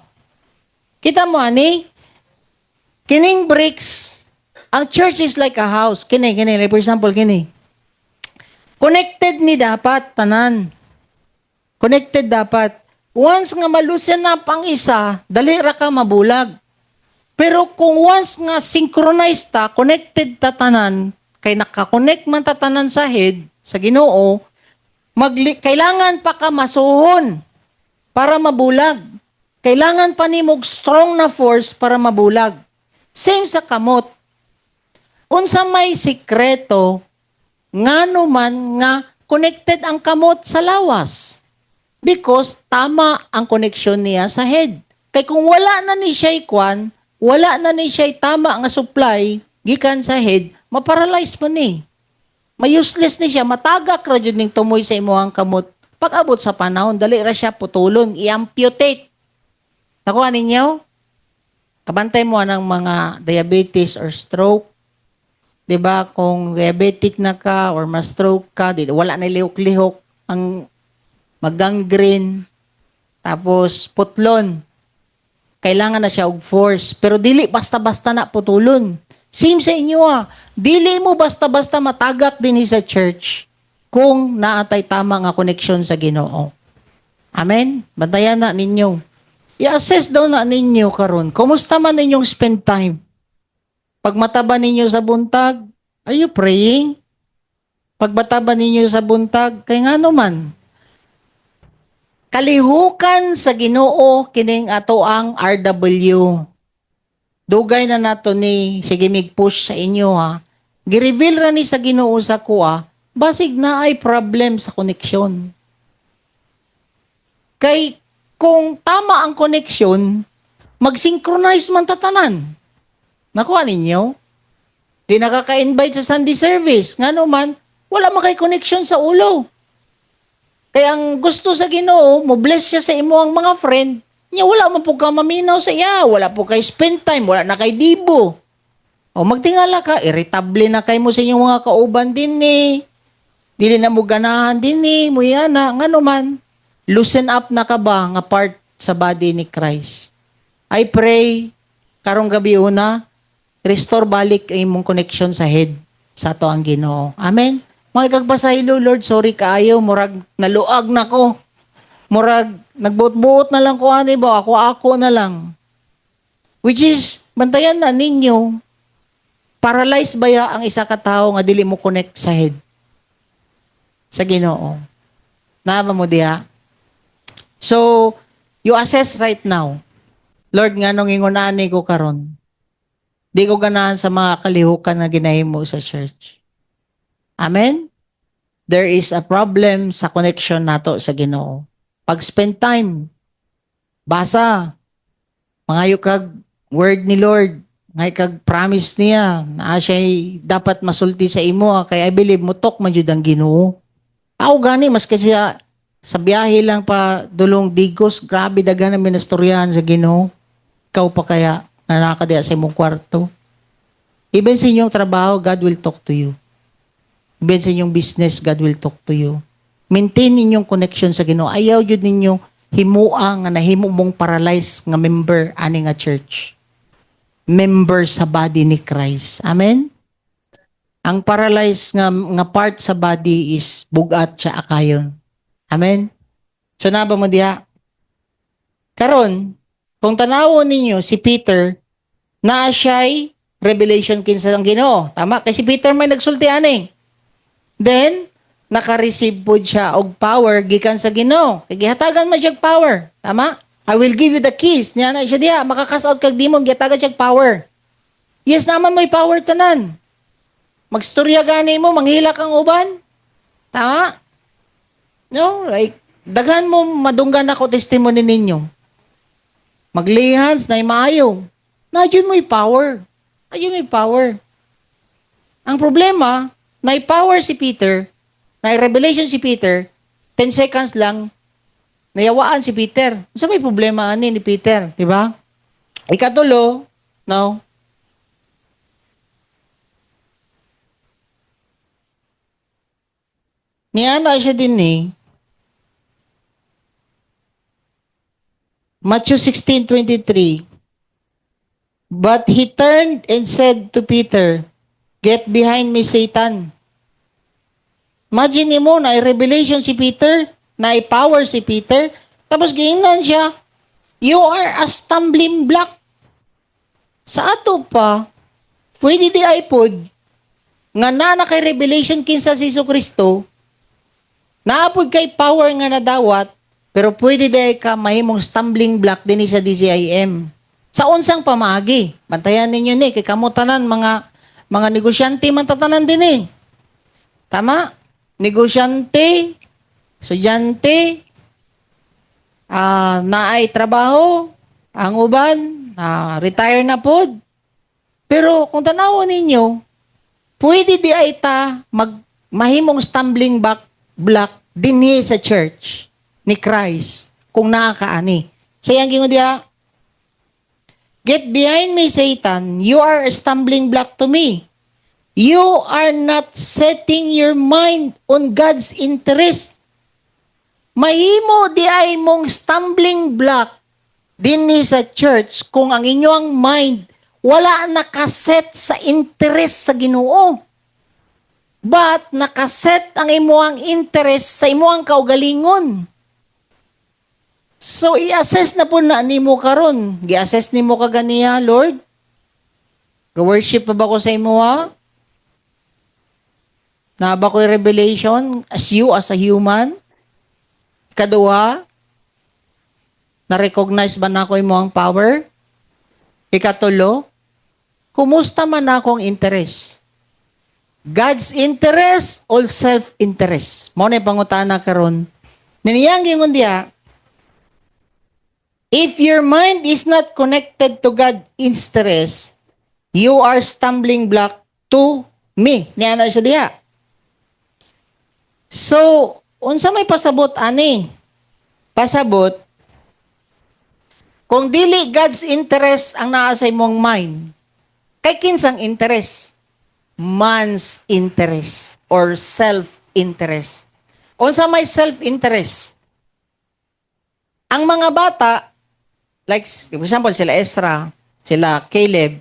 Kita mo ani? Kining bricks, ang church is like a house. Kini, like for example, kini. Connected ni dapat, tanan. Connected dapat. Once nga malusen up ang isa, dali ra ka mabulag. Pero kung once nga synchronized ta, connected ta tanan, kay nakakonect man ta tanan sa head, sa Ginoo, kailangan pa ka masuhon para mabulag. Kailangan pa ni mog strong na force para mabulag. Same sa kamot. Unsa may sikreto, ngano man nga connected ang kamot sa lawas. Because tama ang connection niya sa head. Kay kung wala na ni siya ikwan, wala na ni siya tama nga supply, gikan sa head, maparalyze man ni. May-useless ni siya, matagak ra jud ning tumoy sa imuhang kamot. Pag abot sa panahon, dali ra siya putulon, i-amputate. Nakuha ninyo? Kabantay mo ng mga diabetes or stroke. 'Di ba? Kung diabetic na ka or ma-stroke ka, wala na lihok-lihok, ang mag-gangrene, tapos putlon. Kailangan na siya og force, pero dili basta-basta na putulon. Same sa inyo dili mo basta-basta matagak din sa church kung naatay tama nga connection sa Ginoo. Amen? Bantayan na ninyo. I-assess daw na ninyo karon. Kumusta man ninyong spend time? Pag mataba ninyo sa buntag, are you praying? Pag mataba ninyo sa buntag, kay ngano man? Kalihukan sa Ginoo kining ato ang RW. Dugay na nato ni sige mig-push sa inyo Gi-reveal ra ni sa Ginoo sa kuha, basig na ay problem sa connection. Kay kung tama ang connection, mag-synchronize man tatanan. Nakuha ninyo? Di nakaka-invite sa Sunday service. Nga naman, wala makay connection sa ulo. Kaya ang gusto sa Ginoo, mo bless siya sa imo ang mga friend, niya wala mo po ka maminaw sa iya, wala po kay spend time, wala na kay dibo. O magtingala ka, irritable na kay mo sa inyong mga kauban din dili na mo ganahan din mo yana, nga naman. Loosen up na ka ba nga part sa body ni Christ? I pray, karong gabi una, restore balik ang imong connection sa head sa ato ang Ginoo. Amen? Mga kagbasahilo, Lord, sorry kaayo, murag naluag na ko. Murag nagbuot-buot na lang ko ani ba, ako na lang. Which is, bantayan na ninyo, paralyzed ba ya ang isa ka tao nga dili mo connect sa head? sa Ginoo. Naba mo diha. So, you assess right now. Lord, nganong ingunani ko karon? Di ko ganahan sa mga kalihukan na ginahimo sa church. Amen? There is a problem sa connection nato sa Ginoo. Pag spend time, basa, mangayo kag word ni Lord, ngay kag promise niya na siya'y dapat masulti sa imo, kaya I believe mutok man jud ang Ginoo. Ako gani mas kasi sa biyahe lang pa dulong Digos, grabe dagan ang minastoryahan sa Ginoo. Ikaw pa kaya na nakadiya sa imong kwarto. Even sa inyong trabaho, God will talk to you. Even sa inyong business, God will talk to you. Maintain ninyong connection sa Ginoo. Ayaw jud ninyo himua nga nahimo mong paralyzed nga member ani nga church. Member sa body ni Christ. Amen? Ang paralyzed nga part sa body is bugat siya akayon. Amen? So naba mo diha? Karon, kung tanawon ninyo si Peter, naa siya'y Revelation 15 ang Ginoo. Tama? Kasi Peter may nagsulti ani. Then, naka-receive po siya og power gikan sa Ginoo. Kay gihatagan man siya power. Tama? I will give you the keys. Niya na siya diha, makakas out kag demon, gihatagan siya power. Yes naman may power tanan. Magstorya gani mo, manghila kang uban. Tama? No, like daghan mo madunggan ako testimony ninyo. Maglihans na maayo. Na yun may power. Ayun may power. Ang problema, na-power si Peter, na-revelation si Peter, 10 seconds lang, nayawaan si Peter. So may problema ani ni Peter, di ba? Ikatulo, no? Niyana siya din ni Matthew 16:23. But he turned and said to Peter, "Get behind me, Satan." Imagine mo na revelation si Peter, na power si Peter, tapos giingnan siya, "You are a stumbling block." Sa ato pa, pwede di iPod, nga na kay revelation kinsa si Jesucristo, naapod kay power nga nadawat, pero pwede di ka mahimong stumbling block din sa DCIM. Sa unsang pamagi, bantayan ninyo ni, kay kamutanan mga negosyante man tatanan din eh. Tama? Negosyante, estudyante, naay trabaho, ang uban, retire na pod. Pero kung tanawon ninyo, pwede di ay ta mahimong stumbling block dinhi sa church ni Christ kung nakakaani. Sayang gingon diha, "Get behind me, Satan. You are a stumbling block to me. You are not setting your mind on God's interest." Mahimo di ay mong stumbling block dinhi sa church kung ang inyong mind wala nakaset sa interest sa Ginoo. But nakaset ang imuang interest sa imuang kaugalingon. So, i-assess na po na ni mo karon. Gi-assess ni mo kaganiya, Lord? Ga-worship pa ba ko sa imo, ha? Na ba ko'y revelation as you, as a human? Ikaduha, na-recognize ba na ko imo ang power? Ikatulo, kumusta man ako ang interest? God's interest or self-interest? Mo na pangutana karon. Niniyang gingon diha, if your mind is not connected to God's interest, you are stumbling block to me. Niya na siya diha. So, unsa may pasabot ani? Pasabot, kung dili God's interest ang naa sa imong mind, kay kinsang interest? Man's interest or self-interest. Unsa may self-interest? Ang mga bata, like, for example, sila Ezra, sila Caleb,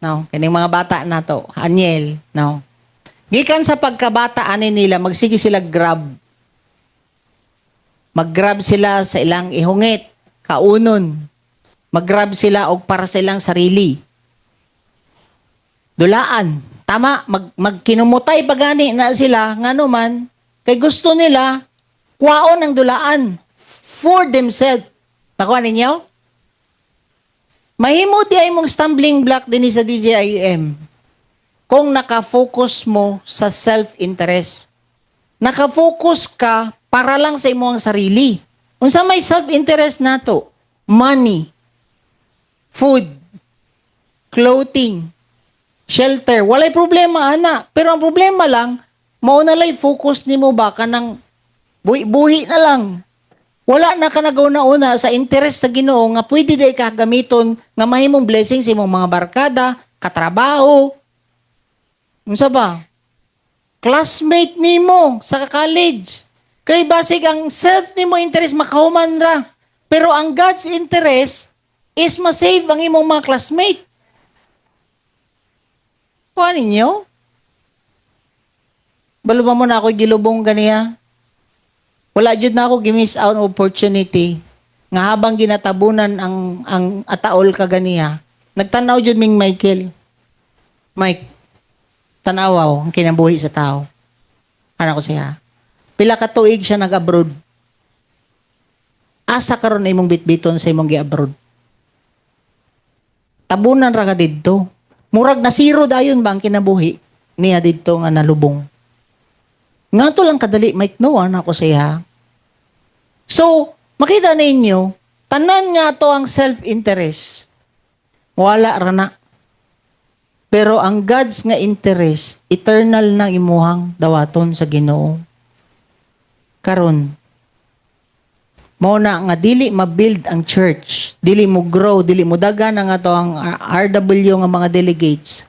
no? Kining mga bata na to, Aniel, no? Gikan sa pagkabata ani nila, magsige sila grab. Mag-grab sila sa ilang ihungit, kaunon. Mag-grab sila og para sa ilang sarili. Dulaan. Tama, magkinumutay pagani na sila, ngano man, Kay gusto nila, kwaon ang dulaan for themselves. Nakuha ninyo? Mahimo di ay mong stumbling block din sa DJIM kung nakafocus mo sa self-interest. Nakafocus ka para lang sa imong sarili. Unsa may self-interest nato? Money, food, clothing, shelter. Walay problema, ana. Pero ang problema lang, mauna lay focus nimo ba ka ng buhi-buhi na lang. Wala na ka nagauna-una sa interest sa Ginoo nga pwede day ka gamiton nga mahimong blessing sa imong mga barkada, katrabaho. Unsa ba? Classmate nimo sa college. Kay basig ang self nimo interest makahuman ra. Pero ang God's interest is ma-save ang imong mga classmate. Kuha ninyo? Baluba mo na ako gilubong ganiya. Wala jud na ako gimiss out opportunity nga habang ginatabunan ang ataol kaganiya. Nagtanaw jud ming Michael. Mike, tanawaw ang kinabuhi sa tao. Ano ko siya? Pila ka tuig siya nag-abroad. Asa karon imong bitbiton sa imong gi-abroad. Tabunan ra ka didto. Murag na zero dayon ba ang kinabuhi niya didto nga nalubong. Nga to lang kadali, Mike, no, ako siya. So, makita ninyo, tanan nga to ang self-interest. Wala ra na. Pero ang God's nga interest, eternal na imuhang dawaton sa Ginoo. Karon, mao na nga dili ma-build ang church, dili mo grow, dili mo dagan nga to ang RW nga mga delegates.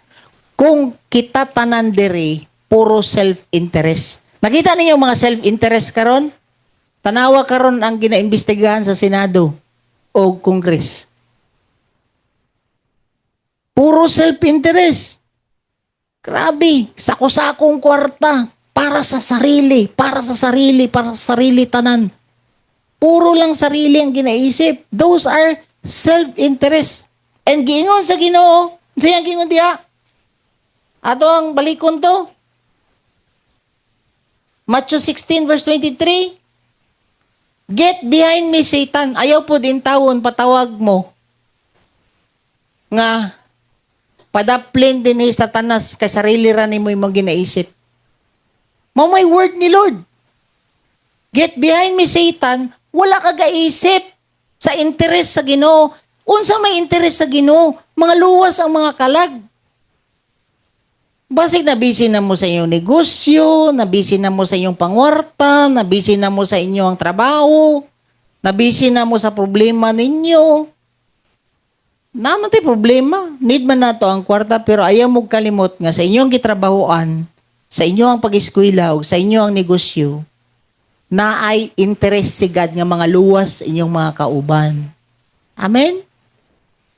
Kung kita tanan diri puro self-interest. Nakita ninyo mga self-interest karon? Tanawa karon ang ginaimbestigahan sa Senado o Congress. Puro self-interest. Grabe, sako-sakong kwarta para sa sarili, para sa sarili, para sa sarili tanan. Puro lang sarili ang ginaisip. Those are self-interest. And giingon sa Ginoo, sayang giingon diha. Ato ang balikon to. Matthew 16 verse 23. Get behind me, Satan. Ayaw po din tawon, patawag mo. Nga, padaplin din ni Satanas kay sarili ra nimo imong ginaisip. Mao may word ni Lord. Get behind me, Satan. Wala ka gaisip sa interes sa Ginoo. Unsa may interes sa Ginoo? Mga luwas ang mga kalag. Basig na busy na mo sa inyong negosyo, na busy na mo sa inyong pangwarta, na busy na mo sa inyong trabaho, na busy na mo sa problema ninyo. Naman tayo problema. Need man na to ang kwarta, pero ayaw mo kalimot nga sa inyong gitrabahoan, sa inyong pag-eskwela, o sa inyong negosyo, na ay interest si God nga mga luwas inyong mga kauban. Amen?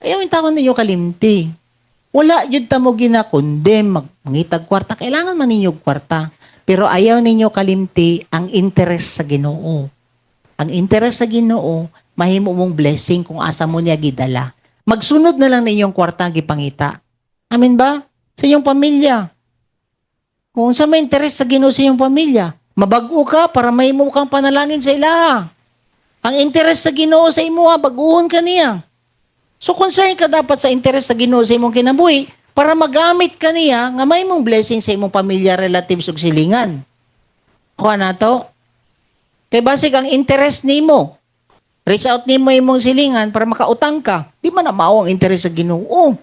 Ayaw yung takon ninyo kalimti. Wala yun ta mo ginakondem, mangitag kwarta. Kailangan man ninyo kwarta. Pero ayaw ninyo kalimti ang interest sa Ginoo. Ang interest sa Ginoo, mahimo mong blessing kung asa mo niya gidala. Magsunod na lang ninyong kwarta ang gipangita. Amen ba? Sa inyong pamilya. Kung sa may interest sa Ginoo sa inyong pamilya, mabago ka para mahimo kang panalangin sa ilaha. Ang interest sa Ginoo sa imuha, baguhon ka niya. So, concerned ka dapat sa interest sa Ginoo sa imong kinabuhi para magamit ka niya nga may mong blessing sa imong pamilya, relatives ug silingan. Kuha na to. Kay basig ang interest nimo. Reach out nimo imong silingan para makautang ka. Di man na mao ang interest sa Ginoo.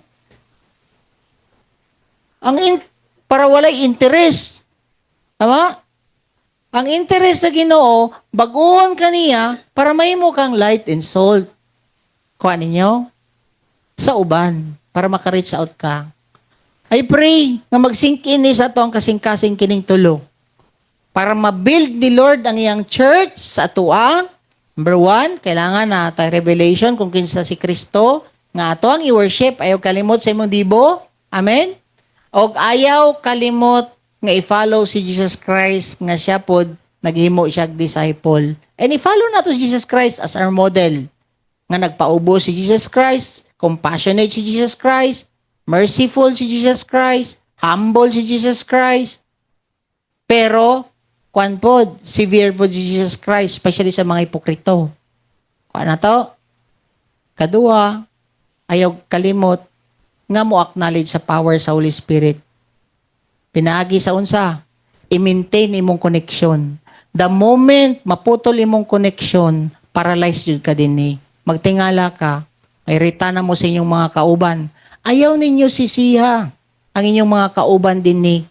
Para walay interest. Tama? Ang interest sa Ginoo, baguhon ka niya para mahimo kang light and salt. Kuha ninyo? Sa uban, para maka-reach out ka. I pray na mag-sink in sa ito ang kasing-kasing kining tulo. Para ma-build ni Lord ang iyang church sa atua. Number 1, kailangan na tayo revelation kung kinsa si Kristo. Nga ato ang i-worship, ayaw kalimot sa imong dibo. Amen? O ayaw kalimot nga i-follow si Jesus Christ nga siya pod naghimo siya disciple. And i-follow nato si Jesus Christ as our model. Nga nagpaubo si Jesus Christ, compassionate si Jesus Christ, merciful si Jesus Christ, humble si Jesus Christ. Pero, kuan po, severe po Jesus Christ, especially sa mga hipokrito. Kuan na to? Kadua, ayaw kalimot, nga mo acknowledge sa power sa Holy Spirit. Pinaagi sa unsa, i-maintain imong connection. The moment maputol imong connection, paralyzed jud ka dinhi. Magtingala ka, irita na mo sa inyong mga kauban. Ayaw ninyo sisiha ang inyong mga kauban dinhi.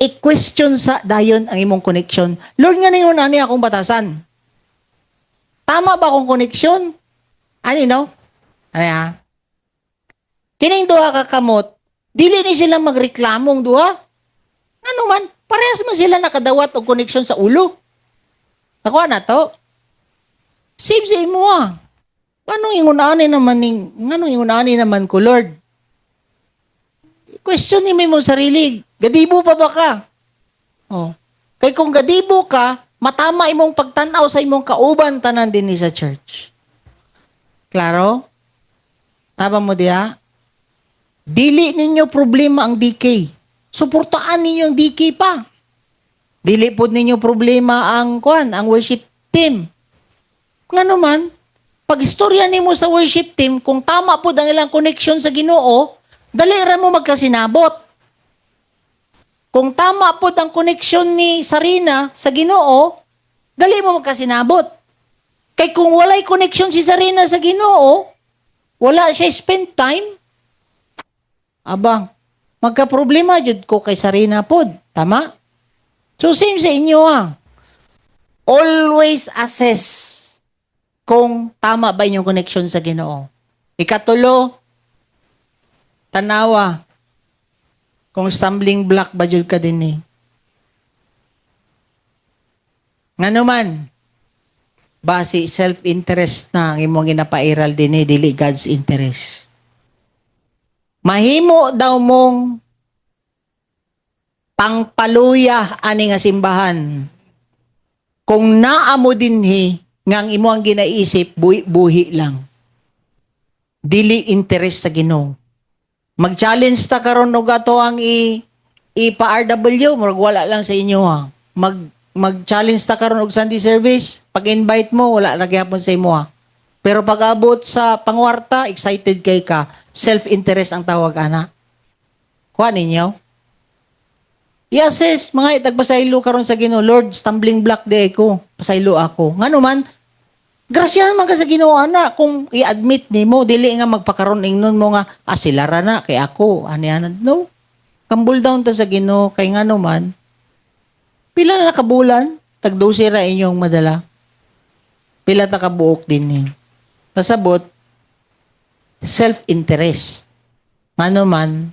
I-question sa dayon ang imong connection. Lord, nga ninyo na akong batasan. Tama ba akong connection? Ano no? Ano ha? Kining duha ka kamot, dili ni sila magreklamong duha. Ano man, parehas man sila nakadawat og koneksyon sa ulo. Nakuha na to. Save sa imo ah. Anong ingunani naman ko, Lord? Question ni mo sarili. Gadibo pa ba ka? Oh. Kay kung gadibo ka, matama imong pagtanaw sa imong kauban tanan din sa church. Klaro? Tama mo diha? Dili ninyo problema ang DK. Suportaan ninyo ang DK pa. Dili pod ninyo problema ang worship team. Nga naman, pag istorya nimo sa worship team, kung tama pod ang ilang connection sa Ginoo, dali ra mo magkasinabot. Kung tama pod ang connection ni Sarina sa Ginoo, dali mo magkasinabot. Kay kung walay connection si Sarina sa Ginoo, wala siya spend time, abang, magka-problema jud ko kay Sarina pod. Tama? So, same sa inyo ha. Always assess kung tama ba yung connection sa Ginoo. Ikatulo, tanawa kung stumbling block ba jud ka din eh. Ngano man, base self-interest na ang imong ginapairal din eh, dili God's interest. Mahimo daw mong pangpaluya ani nga simbahan. Kung naamo dinhi nga ang imo ang ginaisip, buhi lang. Dili interest sa Ginoo. Mag-challenge ta karon og ato ang ipa-RW, murag wala lang sa inyo ha. Mag-challenge ta karon og Sunday service, pag-invite mo wala ra gyapon sa imo ha. Pero pag abot sa pangwarta, excited kay ka, self-interest ang tawag ana. Kuha ninyo? Yes, sis, mga itagpasaylo karon sa Ginoo, Lord, stumbling block di ko, pasaylo ako. Ngano man, grasya man ka sa Ginoo ana kung i-admit nimo dili nga magpakaron ingnon mo nga sila ra na kay ako ani ana. No. Kambul down ta sa Ginoo kay ngano man. Pila na kabulan, tag 12 ra inyong madala. Pila ta ka buok din ni. Pasabot self-interest. Ngano man,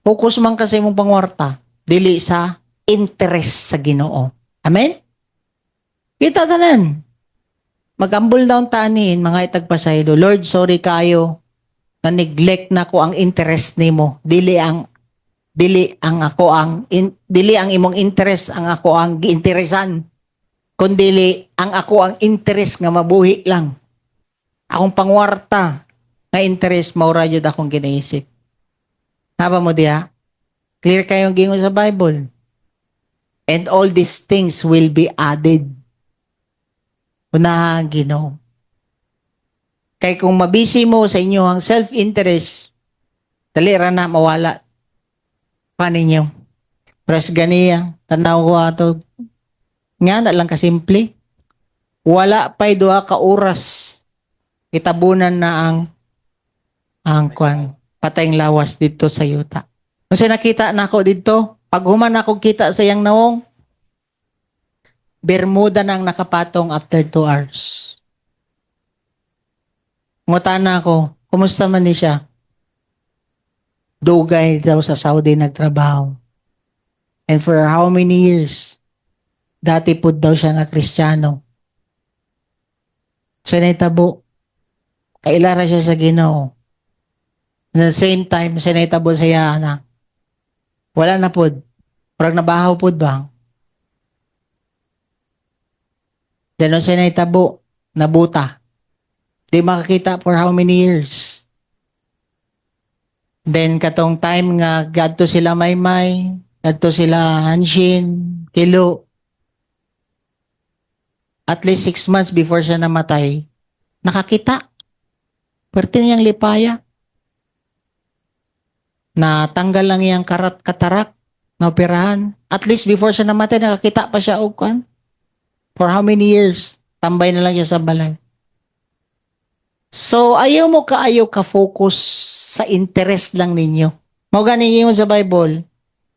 focus man kasi imong pangwarta dili sa interest sa Ginoo. Amen? Kita tanan. Mag-humble down tanin, mga itagpasaylo. Lord, sorry kayo na neglect na ko ang interest nimo. Dili ang imong interest ang ako ang giinteresan. Kundi ang ako ang interest nga mabuhi lang. Akong pangwarta nga interest maura jud akong ginaisip. Haba mo diha? Clear kayong gingon sa Bible. And all these things will be added. Unahan Ginoo. Kay kung mabisi mo sa inyo ang self-interest, dali ra na mawala pa ninyo. Pres ganiya, tanaw ko ato. Nga na lang kasimple. Wala pa'y duha ka oras. Itabunan na ang patayng lawas dito sa yuta. Kasi nakita na ako dito, pag human ako kita sa yang nawong, Bermuda nang nakapatong after 2 hours. Ngutan na ako, kumusta man ni siya? Dugay daw sa Saudi nagtrabaho. And for how many years? Dati po daw siya nga Kristiyano. Siya naitabo. Kailara siya sa Ginoo. At the same time, siya naitabo sa yana. Wala na po. Parang nabahaw po ba? Then siya naitabo. Nabuta. Di makakita for how many years? Then katong time nga gadto sila may Adto sila Hanshin, Kilo. At least 6 months before siya namatay, nakakita. Pwerte niyang lipaya. Natanggal lang yung katarak na operahan. At least before siya namatay, nakakita pa siya og kwan. For how many years? Tambay na lang siya sa balay. So, ayaw mo ka-focus sa interest lang ninyo. Mao gani ingon sa Bible.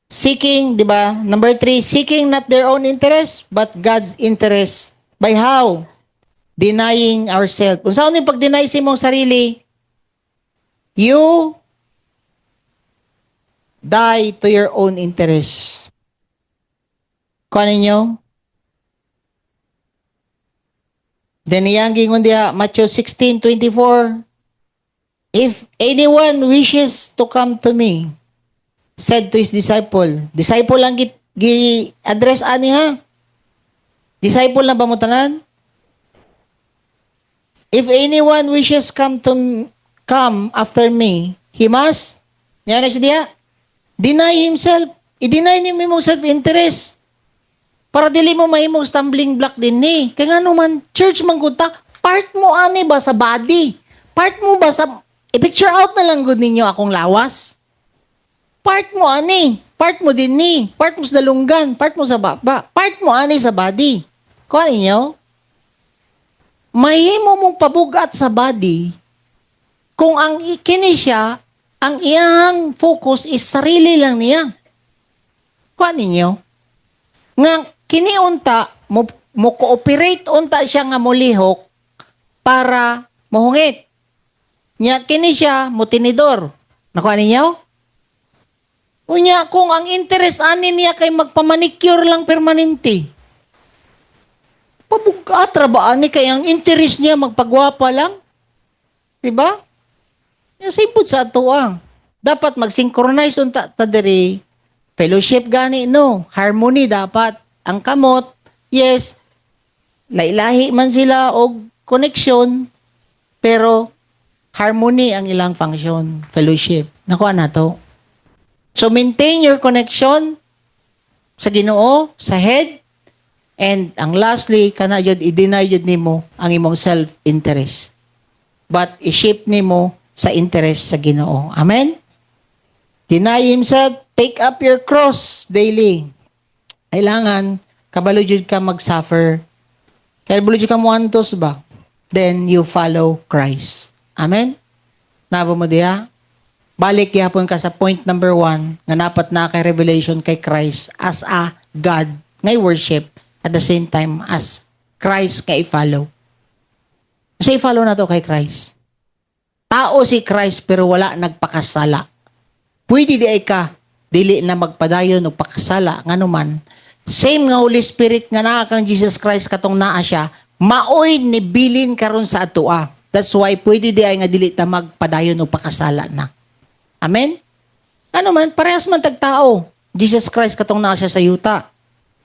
Seeking, di ba? Number 3, seeking not their own interest, but God's interest. By how? Denying ourselves. Kung saan yung pag-deny sa imong sarili, you die to your own interest. Kuha ninyo? Then iyang gingon diha, Matthew 16:24. If anyone wishes to come to me, said to his disciple lang gi-address ani ha? Disciple na ba mo tanan? If anyone wishes come after me, he must, yan na siya diha, deny himself. I-deny niyo mo self-interest. Para dili mo mahimong stumbling block din ni. Kaya nga naman, church mangguta, part mo ani ba sa body? Part mo ba sa, i-picture out na lang good ninyo akong lawas? Part mo ani. Part mo din ni. Part mo sa dalunggan. Part mo sa baba. Part mo ani sa body. Kuha ninyo? Mahimo mong pabugat sa body kung ang kini siya, ang iyang focus is sarili lang niya. Kuha ninyo? Nga, kini unta, mo cooperate unta siya nga mulihok para mohungit. Nya, kini siya, mo tinidor. Nakuha ninyo? Unya, kung ang interest ani niya kay magpamanicure lang permanente, pabugat ra ba ani kay ang interest niya magpagwapa lang? Diba? Yung simpod sa atuang. Dapat mag-synchronize unta ta diri. Fellowship gani no, harmony dapat. Ang kamot, yes, lailahi man sila og connection, pero harmony ang ilang function, fellowship. Nakuha na to. So maintain your connection sa Ginoo, sa head, and ang lastly, kana jud i-deny jud nimo ang imong self-interest. But i-shift nimo sa interest sa Ginoo. Amen? Deny himself, take up your cross daily. Kailangan, kabalo jud ka mag-suffer. Kabalo jud ka muantos ba? Then you follow Christ. Amen? Nabo mo diya? Balik yapon ka sa point number 1 nga dapat na kay revelation kay Christ as a God ngay worship at the same time as Christ kay follow. Kasi follow na to kay Christ. Tao si Christ pero wala nagpakasala. Pwede di ay ka dili na magpadayon og pakasala nganuman. Same nga Holy Spirit nga naa kang Jesus Christ katong naa siya, maoy ni bilin karon sa atua. That's why pwede di ay nga dili ta magpadayon og pakasala na. Amen? Ano man, parehas man tagtao. Jesus Christ katong naa siya sa yuta.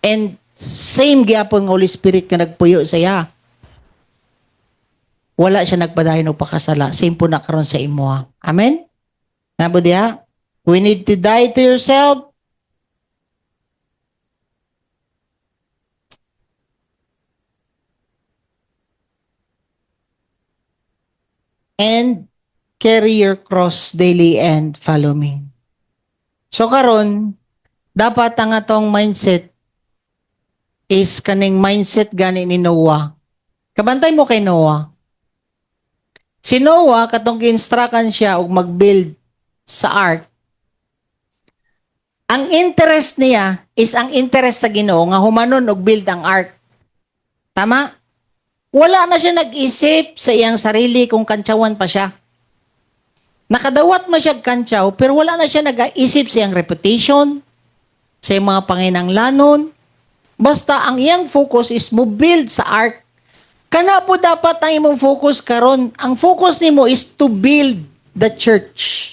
And same gyapon nga Holy Spirit nga nagpuyo sa iya. Wala siya nagpadayon og pakasala. Same po na karon sa imo. Amen? Nabo diha? We need to die to yourself. And carry your cross daily and follow me. So karon, dapat ang atong mindset is kaning mindset gani ni Noah. Kabantay mo kay Noah. Si Noah, katong gi-instructan siya og mag-build sa ark, ang interest niya is ang interest sa Ginoo nga humanon og build ang ark. Tama? Wala na siya nag-isip sa iyang sarili kung kantsawan pa siya. Nakadawat mo siya kantsaw, pero wala na siya nag-isip sa iyang reputation, sa iyang mga panginanglanon. Basta ang iyang focus is mo build sa ark. Kana po dapat ang imong focus karon. Ang focus nimo is to build the church.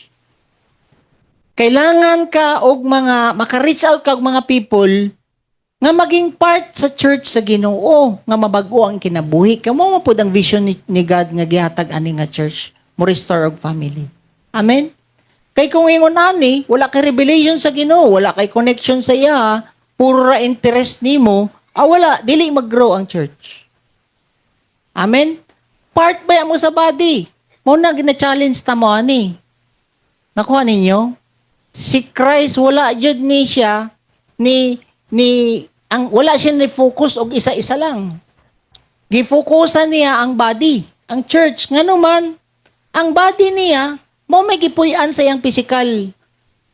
Kailangan ka og mga maka-reach out ka og mga people nga maging part sa church sa Ginoo nga mabago ang kinabuhi. Kamo mo pud ang vision ni God nga gihatag ani nga church, mo restore og family. Amen. Kay kung ingon ani, wala kay revelation sa Ginoo, wala kay connection sa iya, puro ra interest nimo, wala, dili mag-grow ang church. Amen? Part ba mo sa body? Mo na gina-challenge ta mo ani. Nakuha ninyo? Si Christ wala jud ni siya ang wala siya ni focus og isa-isa lang. Gifokusan niya ang body, ang church. Ngano man, ang body niya mo may gipuy-an sa iyang physical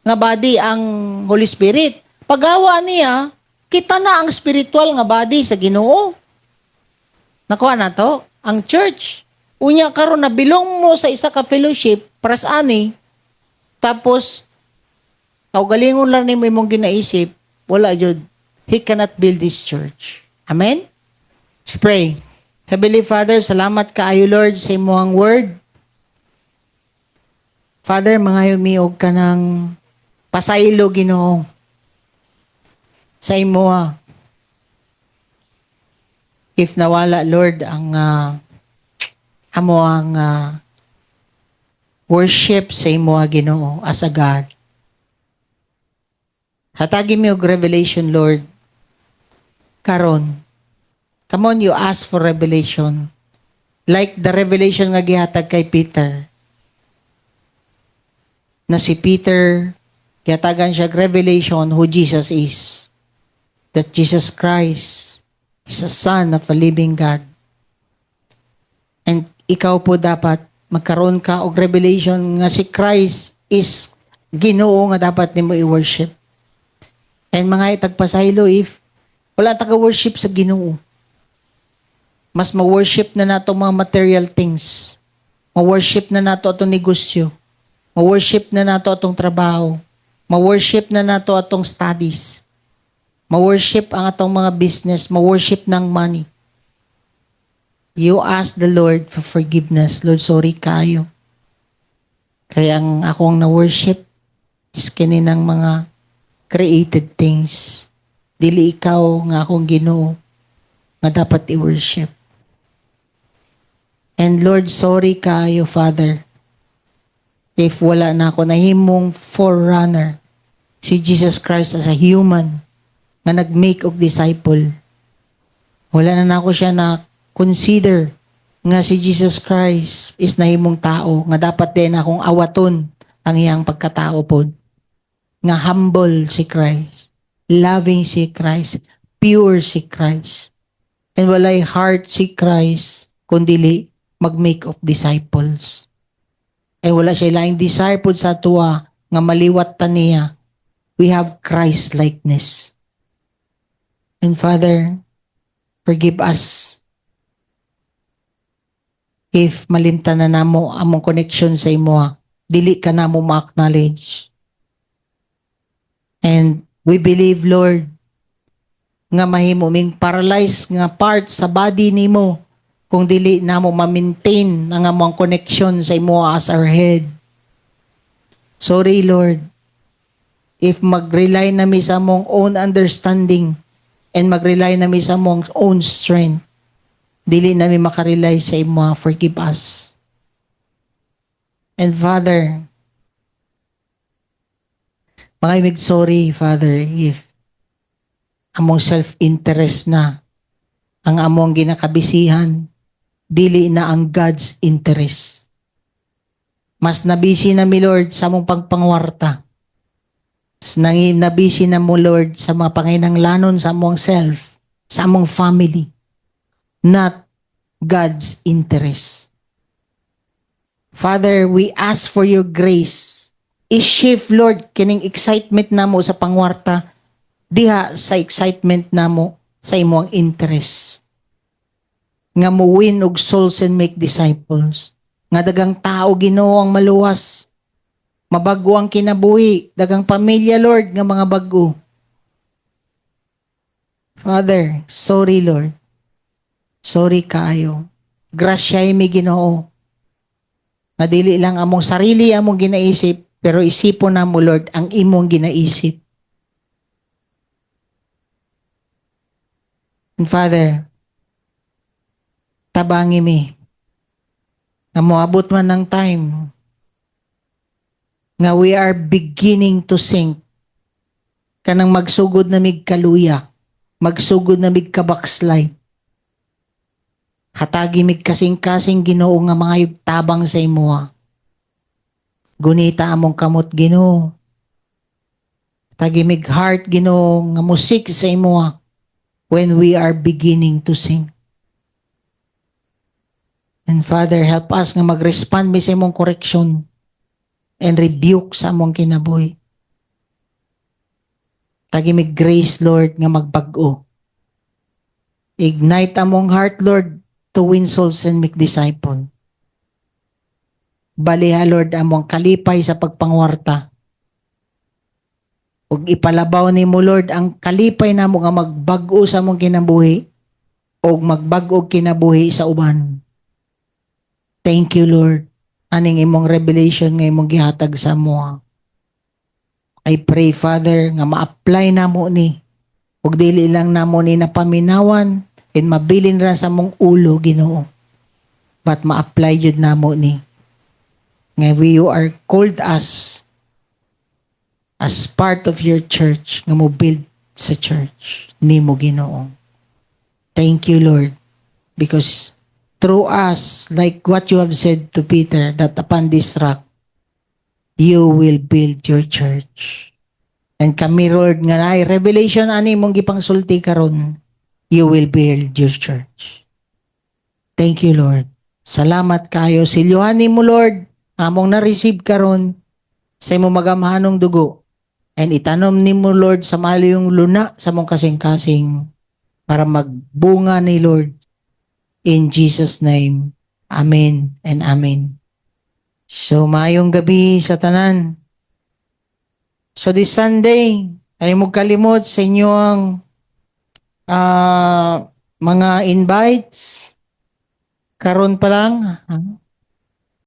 nga body ang Holy Spirit. Paghawa niya, kita na ang spiritual nga body sa Ginoo. Nakuha na to? Ang church. Unya karon na bilong mo sa isa ka fellowship, paras ani, tapos, galingon lang ni mo imong ginaisip, wala jud. He cannot build this church. Amen? Let's pray. Heavenly Father, salamat kaayo Lord sa imong word. Father, mangayo miog ka ng pasaylo Ginoo sa imo. If nawala Lord ang amo ang worship sa imo Ginoo as a God. Hatagi mi og revelation Lord. Karon. Come on, you ask for revelation. Like the revelation nga gihatag kay Peter. Na si Peter, gihatagan siya revelation who Jesus is. That Jesus Christ is a Son of a living God. And ikaw po dapat magkaroon ka og revelation nga si Christ is Ginoo nga dapat nimo i-worship. And mga itagpasaylo, if wala taga-worship sa Ginoo, mas ma-worship na nato mga material things. Ma-worship na nato atong negosyo. Ma-worship na nato atong trabaho. Ma-worship na nato atong studies. Ma-worship ang atong mga business. Ma-worship ng money. You ask the Lord for forgiveness. Lord, sorry kayo. Kaya ang akong na-worship is kaninang mga created things. Dili ikaw nga akong Ginoo nga dapat i-worship. And Lord, sorry kayo, Father, if wala na ako nahimong forerunner, si Jesus Christ as a human, nga nag-make of disciple. Wala na ako siya na consider nga si Jesus Christ is nahimong tao, nga dapat din akong awaton ang iyang pagkatao pod. Nga humble si Christ, loving si Christ, pure si Christ. And walay heart si Christ, kundili mag-make of disciples. Ay wala siya laing disciple sa tuwa nga maliwat ta niya. We have Christ-likeness. And Father, forgive us if malimtan na namo among connection sa imo. Dili ka namo ma-acknowledge. And we believe, Lord, nga mahimo ming paralyzed nga part sa body nimo kung dili namo ma-maintain ang among connection sa imo as our head. Sorry, Lord, if mag-rely na mi sa among own understanding and mag-rely na mi sa among own strength, dili na mi makarely sa imo. Forgive us. And Father, mga sorry, Father, if among self-interest na ang among ginakabisihan, dili na ang God's interest. Mas nabisi na mi, Lord, sa among pagpangwarta. Mas nabisi na mo, Lord, sa mga panginanglanon sa among self, sa among family. Not God's interest. Father, we ask for your grace. I-shift, Lord, kining excitement namo sa pangwarta diha sa excitement namo sa imong interest. Nga mo win og souls and make disciples. Nga dagang tao Ginoo ang maluwas. Mabago ang kinabuhi. Dagang pamilya, Lord, nga mga bago. Father, sorry, Lord. Sorry kaayo. Grasyay mi Ginoo. Nga dili lang among sarili among ginaisip, pero isipon na mo, Lord, ang imong ginaisip. And Father, tabangi mi na moabot man ng time nga we are beginning to sink. Kanang magsugod na mig kaluya, magsugod na mig kabakslay. Hatagi mig kasing-kasing Ginoo nga mga yugtabang sa imuha. Gunita among kamot Ginoo. Hatagi mig heart Ginoo nga musik sa imuha when we are beginning to sing. And Father, help us nga mag-respond mi sa imong correction and rebuke sa among kinabuhi. Tagi mig grace, Lord, nga magbag-o. Ignite among heart, Lord, to win souls and make disciple. Baliha, Lord, among kalipay sa pagpangwarta. Ug ipalabaw ni mo, Lord, ang kalipay namo nga magbag-o sa among kinabuhi o magbag-o kinabuhi sa uban. Thank you, Lord. Aning imong revelation nga imong gihatag sa amoa. I pray, Father, nga ma-apply namo ni. Ug dili lang namo ni napaminawan and mabilin ra sa mong ulo, Ginoo. But ma-apply jud namo ni. Nga you are called us as part of your church nga mo build sa church nimo, Ginoo. Thank you, Lord, because through us, like what you have said to Peter, that upon this rock you will build your church. And kami, Lord, nga na revelation ani mong gipangsulti karon, you will build your church. Thank you, Lord. Salamat kayo. Silyohan mo, Lord, among na-receive karon sa imong magamhanong dugo. And itanom nimo, Lord, sa malayong luna sa mong kasing-kasing para magbunga ni Lord. In Jesus' name, Amen and Amen. So, maayong gabi sa tanan. So, this Sunday, ay mo kalimot sa inyong mga invites. Karon pa lang,